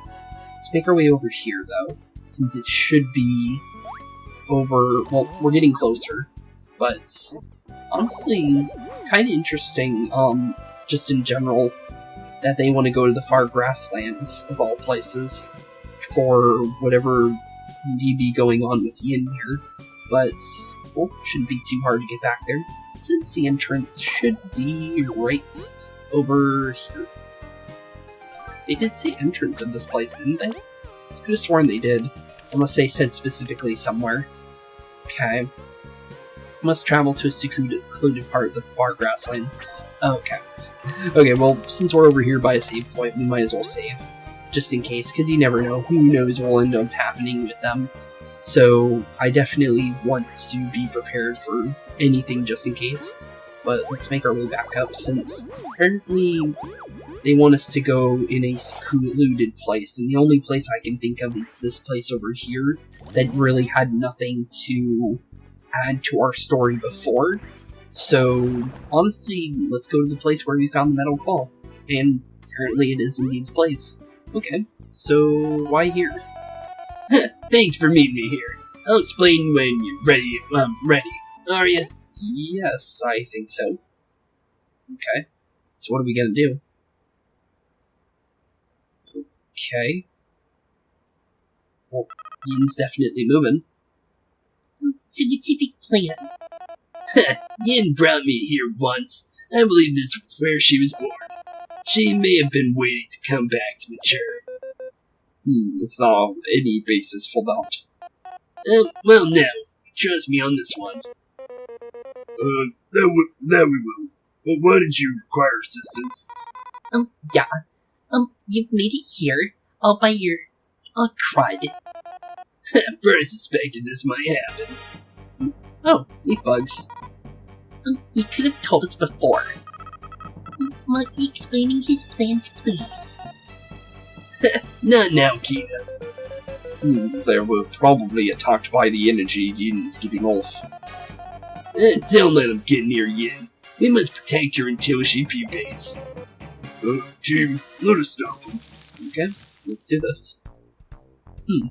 Let's make our way over here, though, since it should be over, well, we're getting closer, but honestly, kind of interesting, just in general, that they want to go to the Far Grasslands, of all places, for whatever may be going on with Yin here, but, well, shouldn't be too hard to get back there, since the entrance should be right over here. They did say entrance of this place, didn't they? I could have sworn they did, unless they said specifically somewhere. Okay. Must travel to a secluded part of the Far Grasslands. Okay. Okay, well, since we're over here by a save point, we might as well save. Just in case, because you never know. Who knows what will end up happening with them. So, I definitely want to be prepared for anything just in case. but let's make our way back up, since apparently they want us to go in a secluded place, and the only place I can think of is this place over here that really had nothing to add to our story before. So, honestly, let's go to the place where we found the metal claw. And apparently it is indeed the place. Okay, so why here? Thanks for meeting me here. I'll explain when you're ready. Ready. Are you? Yes, I think so. Okay, so what are we gonna do? Okay. Well, Yin's definitely moving. So what's your big plan? Yin brought me here once. I believe this was where she was born. She may have been waiting to come back to mature. It's not any basis for that. Well, no. Trust me on this one. That we will. But why did you require assistance? Yeah. You've made it here, all by your, crud. First suspected this might happen. Oh, eat bugs. You could have told us before. Monkey explaining his plans, please. Not now, Kina. They were probably attacked by the energy Yin is giving off. Don't let him get near Yin. We must protect her until she pupates. Team, let us stop him. Okay, let's do this.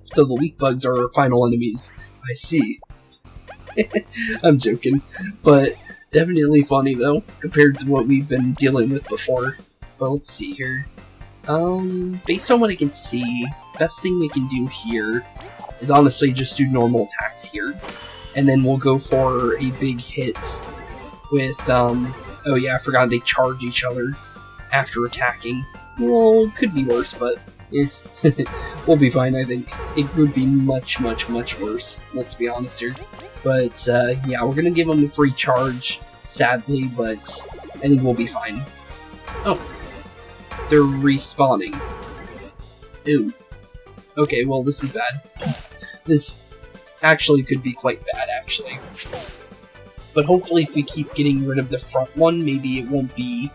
So the weak bugs are our final enemies. I see. I'm joking, but definitely funny though, compared to what we've been dealing with before. But let's see here. Based on what I can see, best thing we can do here is honestly just do normal attacks here. And then we'll go for a big hit with, oh yeah, I forgot they charge each other after attacking. Well, could be worse, but we'll be fine, I think. It would be much, much, much worse, let's be honest here. But, yeah, we're gonna give them a free charge, sadly, but I think we'll be fine. Oh. They're respawning. Ew. Okay, well, this is bad. This actually could be quite bad, actually. But hopefully if we keep getting rid of the front one, maybe it won't be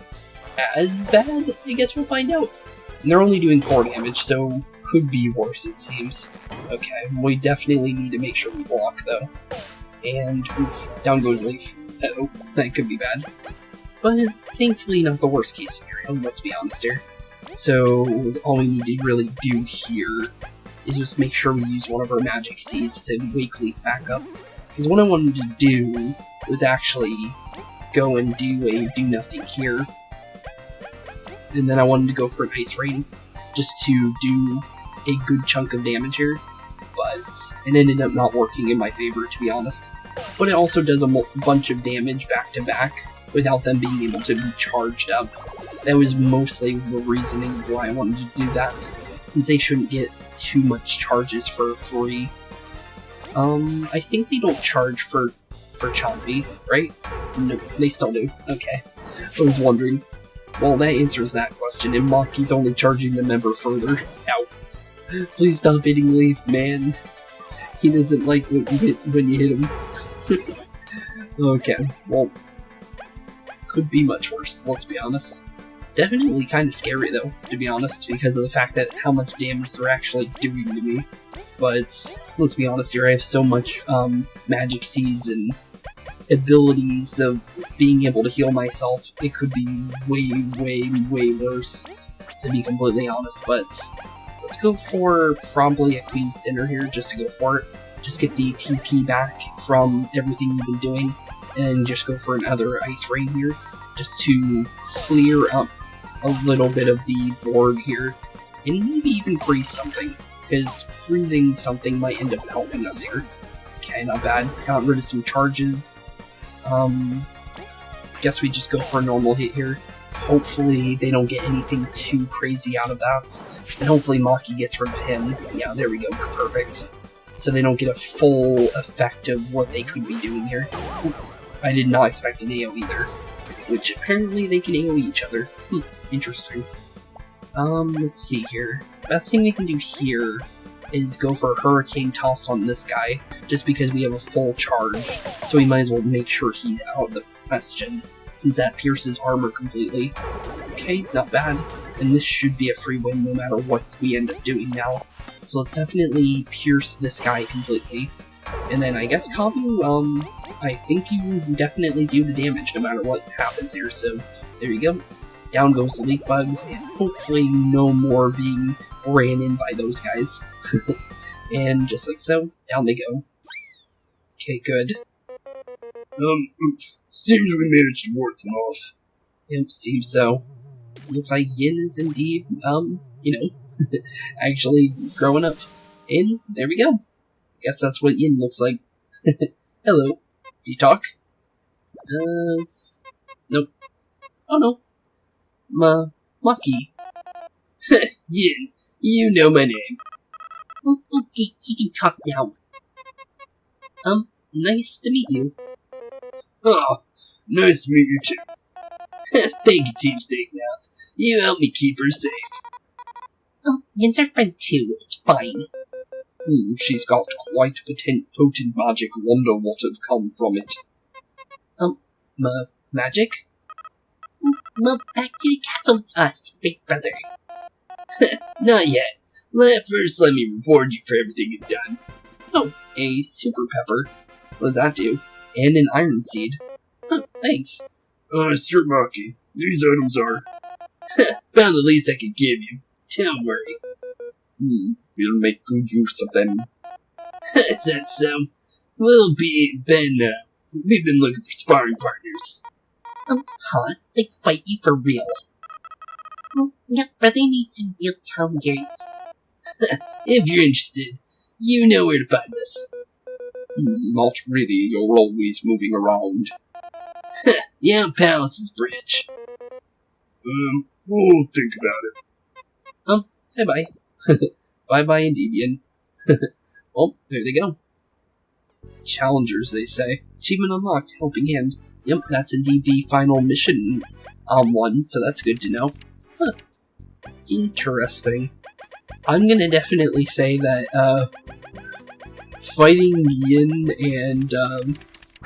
as bad. I guess we'll find out. And they're only doing 4 damage, so could be worse, it seems. Okay, we definitely need to make sure we block, though. And, oof, down goes Leif. Uh-oh, that could be bad. But thankfully not the worst case scenario, let's be honest here. So all we need to really do here is just make sure we use one of our magic seeds to wake Leif back up. Because what I wanted to do was actually go and do a do-nothing here. And then I wanted to go for an Ice Rain, just to do a good chunk of damage here. But it ended up not working in my favor, to be honest. But it also does a bunch of damage back-to-back, without them being able to be charged up. That was mostly the reasoning of why I wanted to do that, since they shouldn't get too much charges for free. I think they don't charge for Chompy, right? No, they still do. Okay. I was wondering. Well, that answers that question, and Maki's only charging them ever further. Ow. Please stop hitting Leif, man. He doesn't like what you hit when you hit him. Okay, well, could be much worse, let's be honest. Definitely kind of scary though, to be honest, because of the fact that how much damage they're actually doing to me. But let's be honest here, I have so much magic seeds and abilities of being able to heal myself. It could be way, way, way worse, to be completely honest. But let's go for probably a Queen's Dinner here, just to go for it. Just get the TP back from everything you've been doing, and just go for another Ice Rain here, just to clear up a little bit of the board here, and maybe even freeze something, because freezing something might end up helping us here. Okay, not bad. Got rid of some charges. Guess we just go for a normal hit here. Hopefully they don't get anything too crazy out of that, and hopefully Maki gets rid of him. Yeah, there we go, perfect. So they don't get a full effect of what they could be doing here. Ooh, I did not expect an AO either, which apparently they can AoE each other. Interesting. Let's see here. Best thing we can do here is go for a Hurricane Toss on this guy, just because we have a full charge, so we might as well make sure he's out of the question. since that pierces armor completely. Okay, not bad. And this should be a free win no matter what we end up doing now. So let's definitely pierce this guy completely. And then I guess Kabbu, I think you definitely do the damage no matter what happens here, so there you go. Down goes the leaf bugs, and hopefully no more being ran in by those guys. And just like so, down they go. Okay, good. Oof. Seems we managed to ward them off. Yep, seems so. Looks like Yin is indeed, actually growing up. And there we go. Guess that's what Yin looks like. Hello. You talk? Nope. Oh no. Maki. Yin, you know my name. Okay, you can talk now. Nice to meet you. Oh, nice to meet you too. Thank you, Team Snakemout. You helped me keep her safe. Yin's our friend too, it's fine. She's got quite potent magic. Wonder what have come from it. Magic? Well, back to the castle with us, big brother. Not yet. First, let me reward you for everything you've done. Oh, a super pepper. What does that do? And an iron seed. Huh, thanks. Sir Maki, these items are about the least I could give you. Don't worry. We'll make good use of them. Is that so? We've been looking for sparring partners. Huh? Like fight you for real? Yeah, brother needs some real challengers. If you're interested, you know where to find us. Not really, you're always moving around. Yeah, Palace's bridge. We'll think about it. Bye-bye. Bye-bye indeed, Yin. Well, there they go. Challengers, they say. Achievement unlocked, helping hand. Yep, that's indeed the final mission one, so that's good to know. Huh. Interesting. I'm gonna definitely say that, fighting Yin and,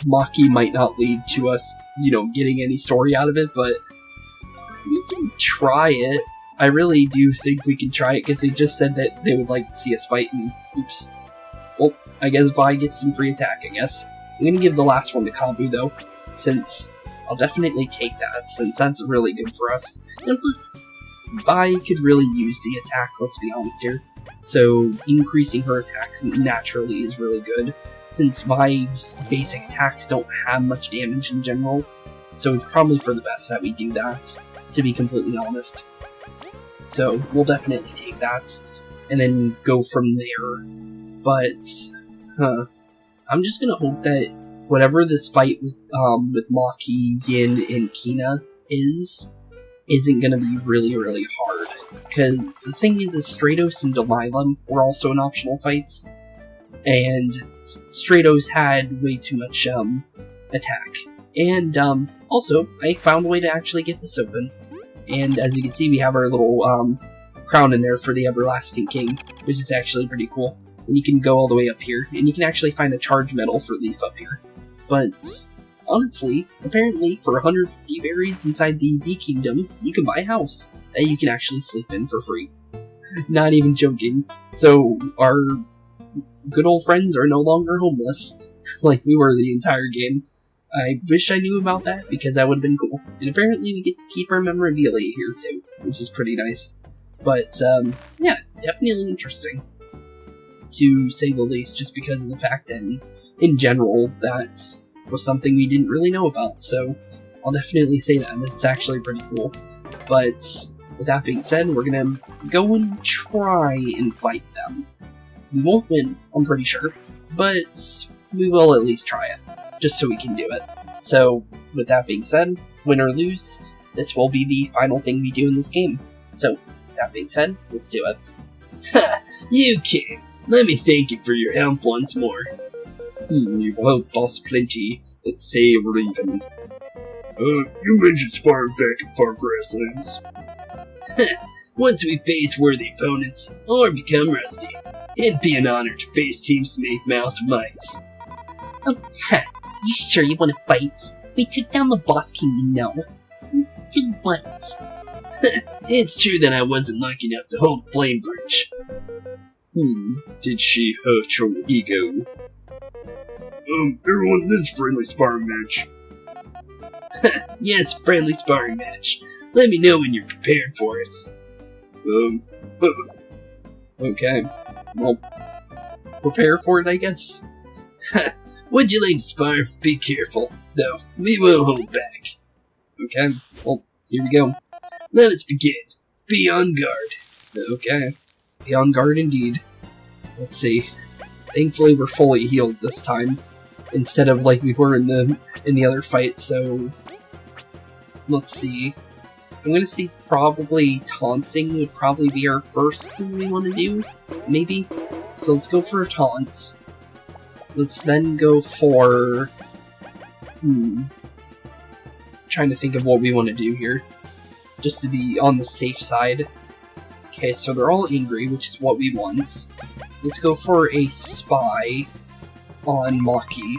Maki might not lead to us, getting any story out of it, but we can try it. I really do think we can try it, because they just said that they would like to see us fight, and oops. Well, I guess Vi gets some free attack, I guess. I'm gonna give the last one to Kabbu, though, since I'll definitely take that, since that's really good for us. And plus, Vi could really use the attack, let's be honest here. So, increasing her attack naturally is really good, since Vi's basic attacks don't have much damage in general. So it's probably for the best that we do that, to be completely honest. So, we'll definitely take that, and then go from there. But, I'm just gonna hope that whatever this fight with Maki, Yin, and Kina isn't gonna be really, really hard. Because the thing is Stratos and Delilah were also in optional fights, and Stratos had way too much, attack. And, also, I found a way to actually get this open. And as you can see, we have our little, crown in there for the Everlasting King, which is actually pretty cool. And you can go all the way up here, and you can actually find a charge medal for Leif up here. But, honestly, apparently, for 150 berries inside the D Kingdom, you can buy a house that you can actually sleep in for free. Not even joking. So, our good old friends are no longer homeless, like we were the entire game. I wish I knew about that, because that would have been cool. And apparently we get to keep our memorabilia here too, which is pretty nice. But, yeah, definitely interesting, to say the least, just because of the fact that, in general, that was something we didn't really know about, so I'll definitely say that. That's actually pretty cool. But, with that being said, we're gonna go and try and fight them. We won't win, I'm pretty sure, but we will at least try it, just so we can do it. So, with that being said, win or lose, this will be the final thing we do in this game. So, with that being said, let's do it. Ha! You king! Let me thank you for your help once more. You've helped us plenty. Let's say we're even. You mentioned sparring back in Far Grasslands. Once we face worthy opponents, or become rusty, it'd be an honor to face Team Snakemout's mites. You sure you want to fight? We took down the boss king, you know. So what? It's true that I wasn't lucky enough to hold a flame bridge. Did she hurt your ego? Everyone, this is friendly sparring match. Yes, friendly sparring match. Let me know when you're prepared for it. Okay. Well, prepare for it, I guess. Would you like to spar? Be careful. No, we won't hold back. Okay. Well, here we go. Let us begin. Be on guard. Okay. Be on guard indeed. Let's see. Thankfully, we're fully healed this time, instead of like we were in the other fight. So let's see. I'm gonna say probably taunting would probably be our first thing we want to do, maybe. So let's go for a taunt. Let's then go for trying to think of what we want to do here, just to be on the safe side. Okay, so they're all angry, which is what we want. Let's go for a spy on Maki.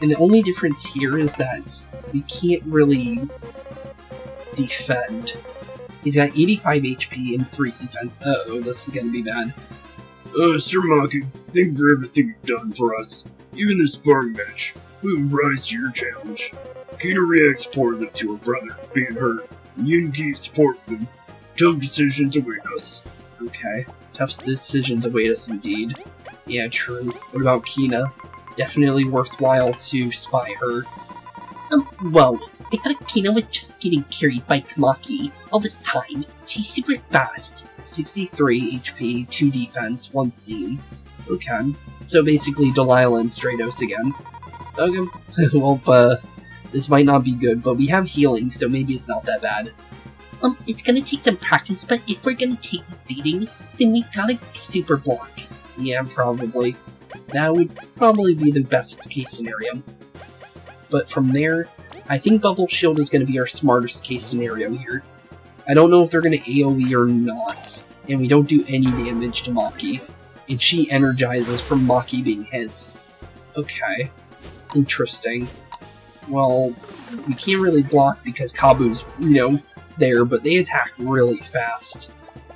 And the only difference here is that we can't really defend. He's got 85 HP and 3 defense. Uh-oh, this is gonna be bad. Sir Maki, thank you for everything you've done for us. Even this sparring match, we will rise to your challenge. Kina reacts poorly to her brother being hurt, and you can keep supporting him. Tough decisions await us. Okay, tough decisions await us indeed. Yeah, true. What about Kina? Definitely worthwhile to spy her. Well, I thought Kina was just getting carried by Kamaki all this time. She's super fast. 63 HP, 2 defense, 1 scene. Okay. So basically Delilah and Stratos again. Okay. Well, this might not be good, but we have healing, so maybe it's not that bad. It's gonna take some practice, but if we're gonna take this beating, then we gotta super block. Yeah, probably. That would probably be the best case scenario. But from there, I think Bubble Shield is going to be our smartest case scenario here. I don't know if they're going to AoE or not, and we don't do any damage to Maki, and she energizes from Maki being hit. Okay, interesting. Well, we can't really block because Kabbu's, there, but they attack really fast,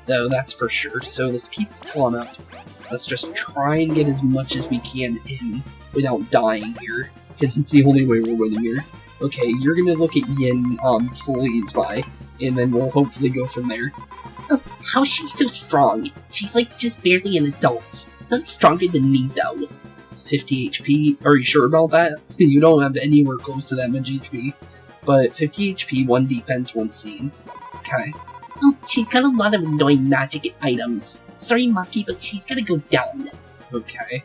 though, that's for sure. So let's keep the taunt up. Let's just try and get as much as we can in without dying here, because it's the only way we're winning here. Okay, you're gonna look at Yin, please, Vi, and then we'll hopefully go from there. How's she so strong? She's like just barely an adult. Not stronger than me, though. 50 HP? Are you sure about that? You don't have anywhere close to that much HP. But 50 HP, 1 defense, 1 scene. Okay. She's got a lot of annoying magic items. Sorry, Maki, but she's gotta go down. Okay.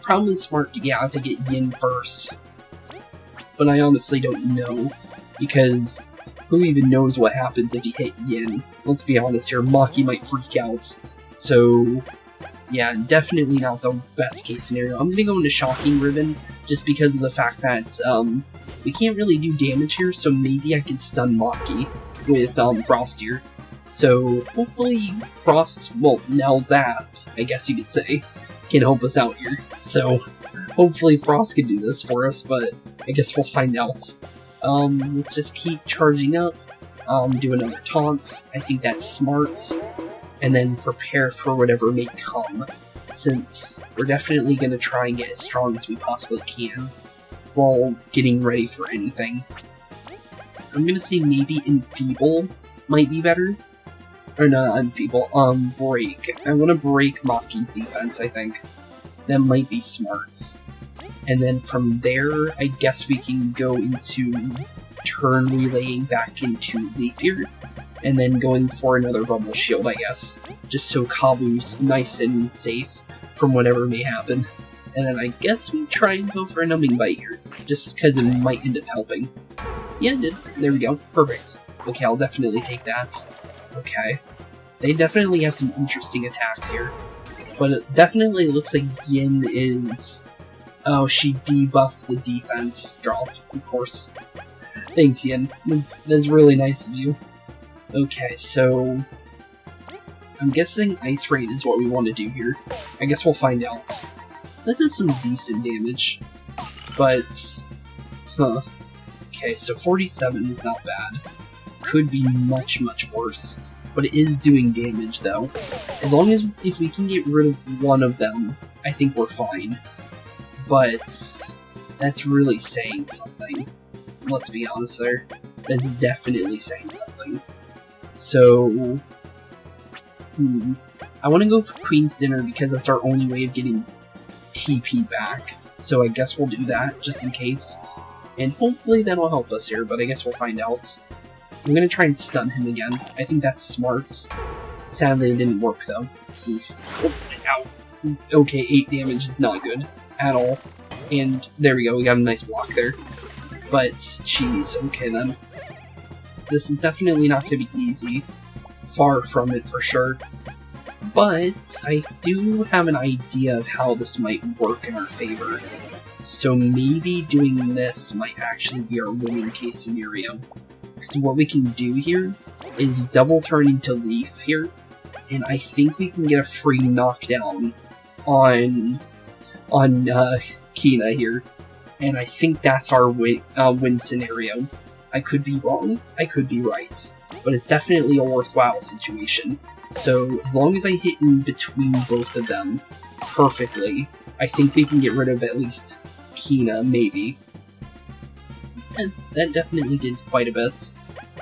Probably smart to get Yin first. But I honestly don't know, because who even knows what happens if you hit Yin? Let's be honest here, Maki might freak out. So, yeah, definitely not the best case scenario. I'm gonna go into Shocking Ribbon, just because of the fact that, we can't really do damage here, so maybe I can stun Maki with, Frost here. So, hopefully Frost, well, now Zap, I guess you could say, can help us out here. So, hopefully Frost can do this for us, but I guess we'll find out. Let's just keep charging up, do another taunt. I think that's smart. And then prepare for whatever may come, since we're definitely going to try and get as strong as we possibly can while getting ready for anything. I'm going to say maybe Enfeeble might be better. Or no, Enfeeble, Break. I want to break Maki's defense, I think. That might be smart. And then from there, I guess we can go into turn relaying back into Leif here, and then going for another Bubble Shield, I guess. Just so Kabbu's nice and safe from whatever may happen. And then I guess we try and go for a Numbing Bite here, just because it might end up helping. Yeah, it did. There we go. Perfect. Okay, I'll definitely take that. Okay. They definitely have some interesting attacks here. But it definitely looks like Yin is... Oh, she debuffed the defense drop, of course. Thanks, Yin. That's really nice of you. Okay, so... I'm guessing Ice Rain is what we want to do here. I guess we'll find out. That does some decent damage. But Huh. Okay, so 47 is not bad. Could be much, much worse. But it is doing damage, though. As long as if we can get rid of one of them, I think we're fine. But that's really saying something. Let's be honest there. That's definitely saying something. So, I want to go for Queen's Dinner because that's our only way of getting TP back. So I guess we'll do that, just in case. And hopefully that'll help us here, but I guess we'll find out. I'm gonna try and stun him again. I think that's smart. Sadly, it didn't work, though. Oof. Oh, ow. Okay, 8 damage is not good at all. And there we go, we got a nice block there. But, jeez, okay then. This is definitely not gonna be easy. Far from it, for sure. But I do have an idea of how this might work in our favor. So maybe doing this might actually be our winning case scenario. Because what we can do here is double turn into Leif here, and I think we can get a free knockdown on Kina here, and I think that's our win scenario. I could be wrong, I could be right, but it's definitely a worthwhile situation. So as long as I hit in between both of them perfectly, I think we can get rid of at least Kina, maybe. And that definitely did quite a bit.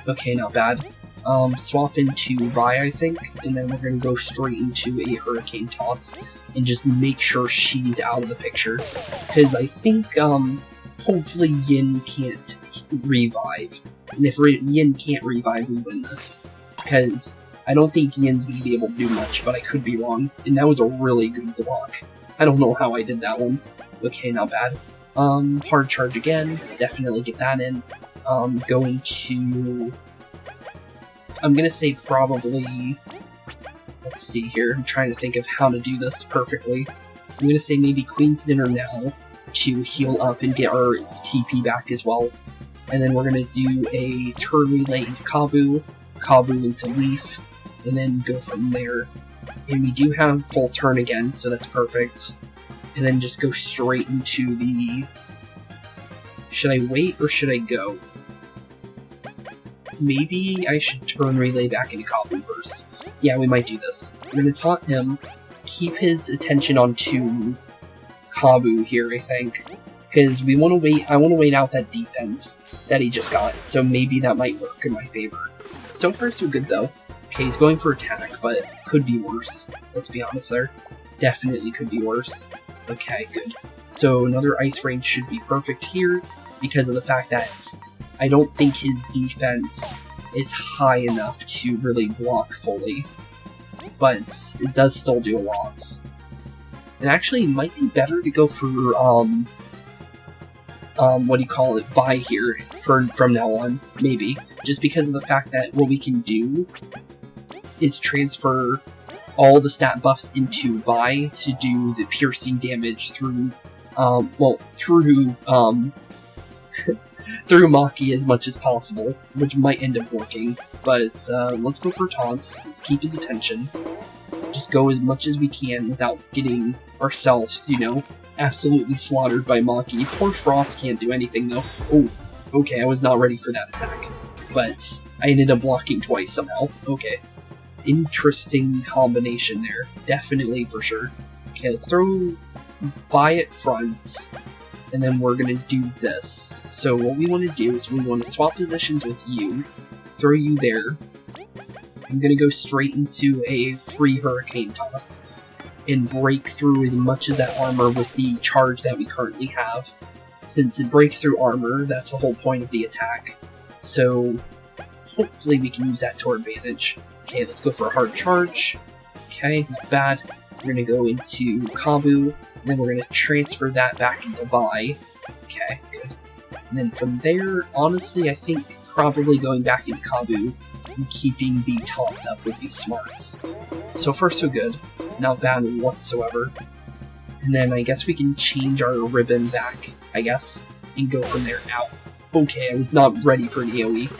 Okay, not bad. Swap into Vi, I think, and then we're gonna go straight into a Hurricane Toss and just make sure she's out of the picture. Because I think, hopefully Yin can't revive. And if Yin can't revive, we win this. Because I don't think Yin's gonna be able to do much, but I could be wrong. And that was a really good block. I don't know how I did that one. Okay, not bad. Hard charge again, definitely get that in. Going to... I'm gonna say probably... Let's see here, I'm trying to think of how to do this perfectly. I'm gonna say maybe Queen's Dinner now to heal up and get our TP back as well. And then we're gonna do a turn relay into Kabbu, Kabbu into Leif, and then go from there. And we do have full turn again, so that's perfect. And then just go straight into the... Should I wait or should I go? Maybe I should turn relay back into Kabbu first. Yeah, we might do this. We're gonna taunt him, keep his attention onto Kabbu here, I think. Because we want to wait, I want to wait out that defense that he just got, so maybe that might work in my favor. So far so good though. Okay, he's going for attack, but could be worse. Let's be honest there. Definitely could be worse. Okay, good. So another ice range should be perfect here, because of the fact that I don't think his defense is high enough to really block fully. But it does still do a lot. And actually, it might be better to go for, what do you call it, Vi here from now on, maybe. Just because of the fact that what we can do is transfer all the stat buffs into Vi to do the piercing damage through, through Maki as much as possible, which might end up working. But let's go for taunts, let's keep his attention, just go as much as we can without getting ourselves, you know, absolutely slaughtered by Maki. Poor Frost can't do anything though. Oh, okay, I was not ready for that attack, but I ended up blocking twice somehow. Okay. Interesting combination there. Definitely, for sure. Okay, let's throw Vi at front, and then we're gonna do this. So what we want to do is we want to swap positions with you, throw you there. I'm gonna go straight into a free Hurricane Toss, and break through as much of that armor with the charge that we currently have. Since it breaks through armor, that's the whole point of the attack. So hopefully we can use that to our advantage. Okay, let's go for a hard charge. Okay, not bad. We're gonna go into Kabbu, and then we're gonna transfer that back into Vi. Okay, good. And then from there, honestly, I think probably going back into Kabbu and keeping the taunt up would be smart. So far so good. Not bad whatsoever. And then I guess we can change our ribbon back, I guess, and go from there. Ow. Okay, I was not ready for an AoE.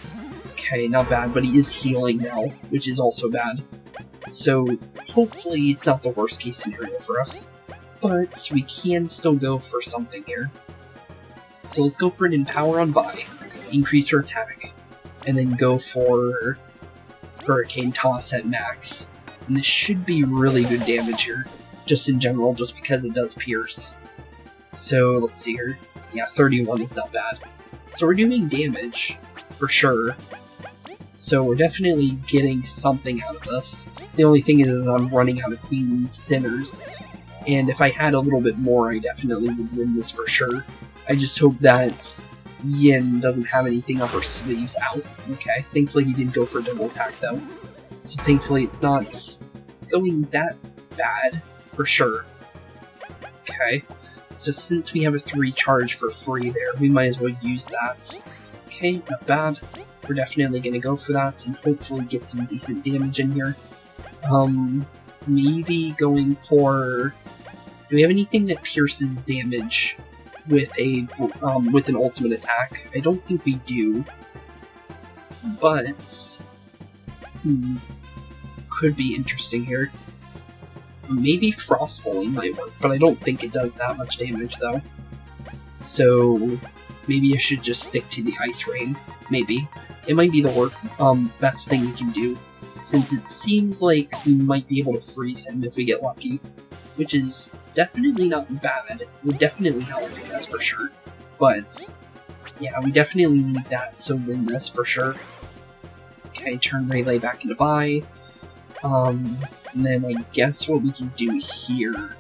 Okay, not bad, but he is healing now, which is also bad. So, hopefully it's not the worst case scenario for us. But we can still go for something here. So let's go for an Empower on Vi, increase her attack, and then go for Hurricane Toss at max. And this should be really good damage here, just in general, just because it does pierce. So let's see here. Yeah, 31 is not bad. So we're doing damage, for sure. So we're definitely getting something out of this. The only thing is I'm running out of Queen's dinners. And if I had a little bit more, I definitely would win this for sure. I just hope that Yin doesn't have anything up her sleeves out. Okay, thankfully he didn't go for a double attack though. So thankfully it's not going that bad, for sure. Okay, so since we have a 3 charge for free there, we might as well use that. Okay, not bad. We're definitely going to go for that and hopefully get some decent damage in here. Maybe going for... Do we have anything that pierces damage with an ultimate attack? I don't think we do. But... could be interesting here. Maybe Frost Bowling might work, but I don't think it does that much damage though. So maybe I should just stick to the Ice Rain. Maybe. It might be the best thing we can do, since it seems like we might be able to freeze him if we get lucky. Which is definitely not bad. It would definitely help, that's for sure. But, yeah, we definitely need that to win this for sure. Okay, turn Relay back into Vi. And then I guess what we can do here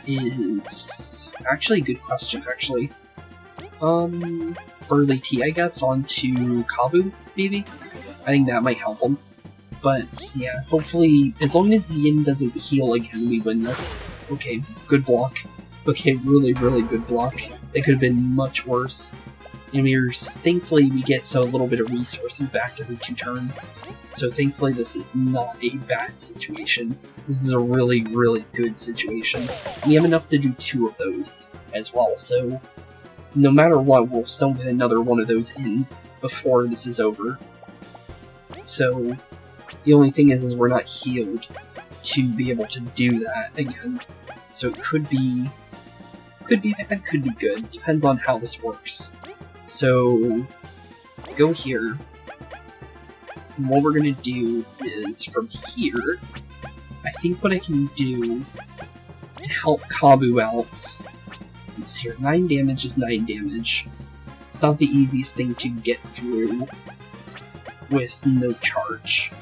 is... Actually, a good question, actually. Burly Tea, I guess, onto Kabbu, maybe? I think that might help him. But, yeah, hopefully, as long as Yin doesn't heal again, we win this. Okay, good block. Okay, really, really good block. It could have been much worse. And thankfully, we get a little bit of resources back every 2 turns. So thankfully, this is not a bad situation. This is a really, really good situation. We have enough to do 2 of those as well, so no matter what, we'll still get another one of those in before this is over. So the only thing is we're not healed to be able to do that again. So it could be bad, could be good. Depends on how this works. So go here. And what we're gonna do is from here, I think what I can do to help Kabbu out. Let's see here, 9 damage is 9 damage. It's not the easiest thing to get through with no charge.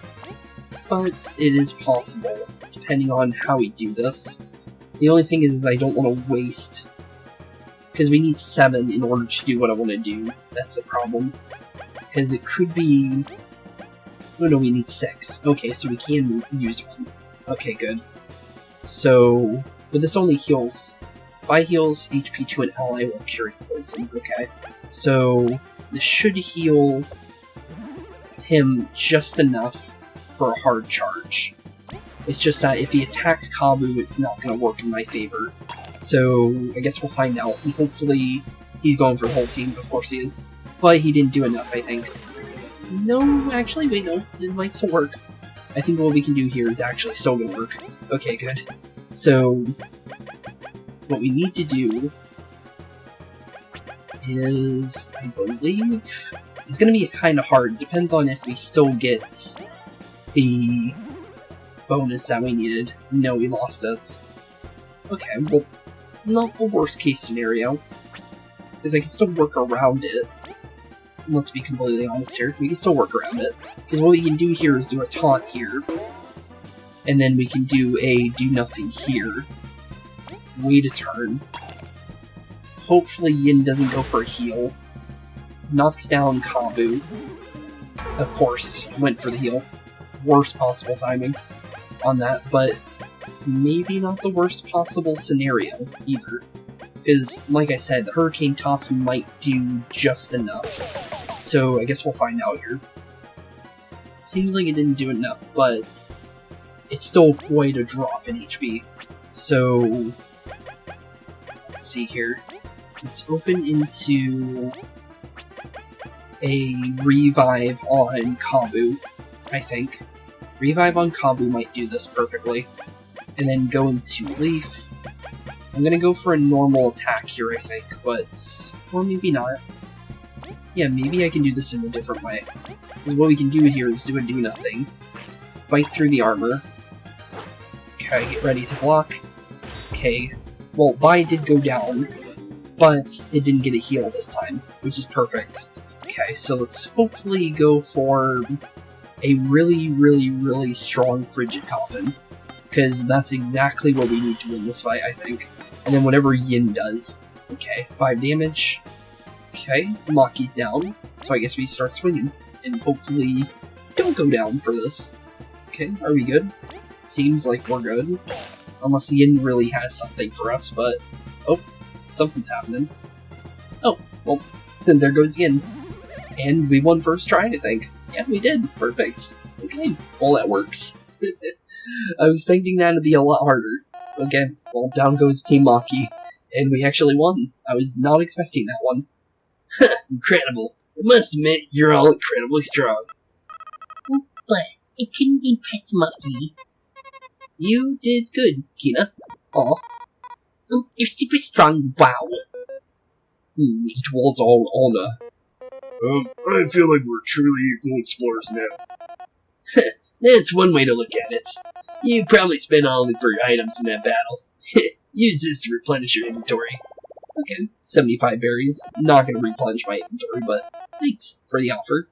But it is possible, depending on how we do this. The only thing is I don't want to waste... Because we need 7 in order to do what I want to do. That's the problem. Because it could be... Oh no, we need 6. Okay, so we can use 1. Okay, good. So, but this only heals... Vi heals HP to an ally while curing poison. Okay. So, this should heal him just enough for a hard charge. It's just that if he attacks Kabbu, it's not going to work in my favor. So, I guess we'll find out. And hopefully, he's going for the whole team. Of course he is. But he didn't do enough, I think. No, actually, wait, no. It might still work. I think what we can do here is actually still going to work. Okay, good. So, what we need to do is, I believe, it's going to be kind of hard. Depends on if we still get the bonus that we needed. No, we lost it. Okay, well, not the worst case scenario, because I can still work around it. Let's be completely honest here. We can still work around it, because what we can do here is do a taunt here, and then we can do a do nothing here. Wait a turn. Hopefully Yin doesn't go for a heal. Knocks down Kabbu. Of course, went for the heal. Worst possible timing on that, but maybe not the worst possible scenario either. Because, like I said, the Hurricane Toss might do just enough. So I guess we'll find out here. Seems like it didn't do enough, but it's still quite a drop in HP. So, let's see here. Let's open into a revive on Kabbu, I think. Revive on Kabbu might do this perfectly. And then go into Leif. I'm gonna go for a normal attack here, I think, but Or maybe not. Yeah, maybe I can do this in a different way. Because what we can do here is do a do-nothing. Bite through the armor. Okay, get ready to block. Okay. Well, Vi did go down, but it didn't get a heal this time, which is perfect. Okay, so let's hopefully go for a really, really, really strong Frigid Coffin. Because that's exactly what we need to win this fight, I think. And then whatever Yin does. Okay, 5 damage. Okay, Maki's down. So I guess we start swinging. And hopefully don't go down for this. Okay, are we good? Seems like we're good. Unless Yin really has something for us, but... Oh, something's happening. Oh, well, then there goes Yin. And we won first try, I think. Yeah, we did. Perfect. Okay, well that works. I was expecting that to be a lot harder. Okay, well down goes Team Maki. And we actually won. I was not expecting that one. Incredible. I must admit, you're all incredibly strong. But I couldn't impress Maki. You did good, Kina. Aw. You're super strong, wow. It was all honor. I feel like we're truly equal explorers now. That's one way to look at it. You probably spent all of your items in that battle. Use this to replenish your inventory. Okay, 75 berries. Not gonna replenish my inventory, but thanks for the offer.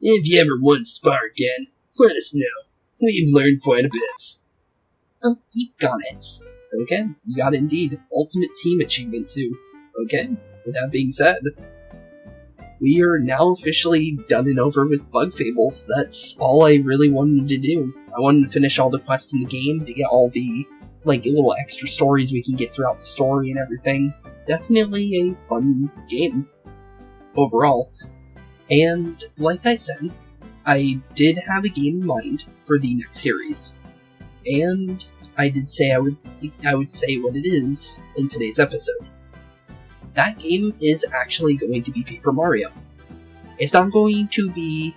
If you ever want to spar again, let us know. We've learned quite a bit. You got it. Okay, you got it indeed. Ultimate team achievement too. Okay, with that being said, we are now officially done and over with Bugfables. That's all I really wanted to do. I wanted to finish all the quests in the game to get all the, little extra stories we can get throughout the story and everything. Definitely a fun game, overall. And, like I said, I did have a game in mind for the next series. And I did say I would say what it is in today's episode. That game is actually going to be Paper Mario. It's not going to be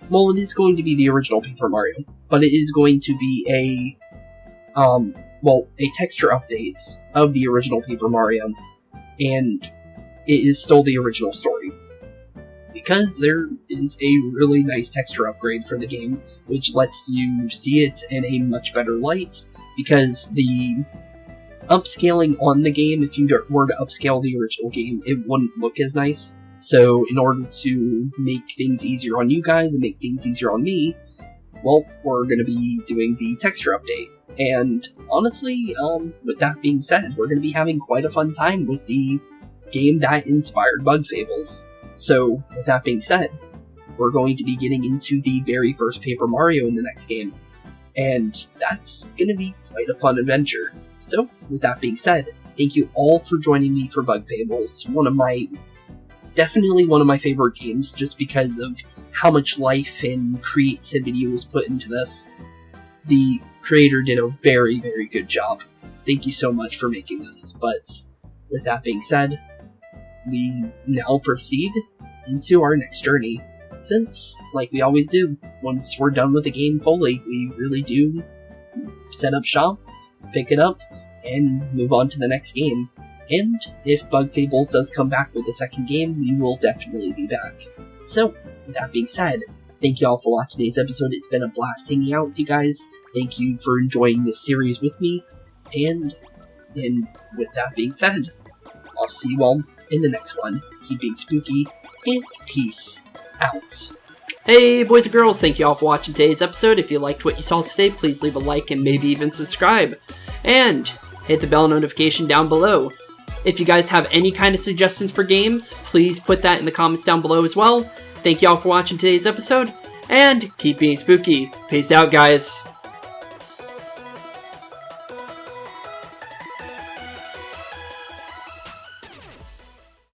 well, it is going to be the original Paper Mario, but it is going to be a texture update of the original Paper Mario, and it is still the original story. Because there is a really nice texture upgrade for the game, which lets you see it in a much better light, because the upscaling on the game, if you were to upscale the original game, it wouldn't look as nice. So in order to make things easier on you guys and make things easier on me, well, we're going to be doing the texture update. And honestly, with that being said, we're going to be having quite a fun time with the game that inspired Bugfables. So with that being said, we're going to be getting into the very first Paper Mario in the next game. And that's going to be quite a fun adventure. So, with that being said, thank you all for joining me for Bugfables. Definitely one of my favorite games, just because of how much life and creativity was put into this. The creator did a very, very good job. Thank you so much for making this. But, with that being said, we now proceed into our next journey. Since, like we always do, once we're done with the game fully, we really do set up shop, pick it up, and move on to the next game. And if Bugfables does come back with a second game, we will definitely be back. So, with that being said, thank you all for watching today's episode. It's been a blast hanging out with you guys. Thank you for enjoying this series with me. And with that being said, I'll see you all in the next one. Keep being spooky, and peace out. Hey boys and girls, thank you all for watching today's episode. If you liked what you saw today, please leave a like and maybe even subscribe. And hit the bell notification down below. If you guys have any kind of suggestions for games, please put that in the comments down below as well. Thank you all for watching today's episode, and keep being spooky. Peace out, guys.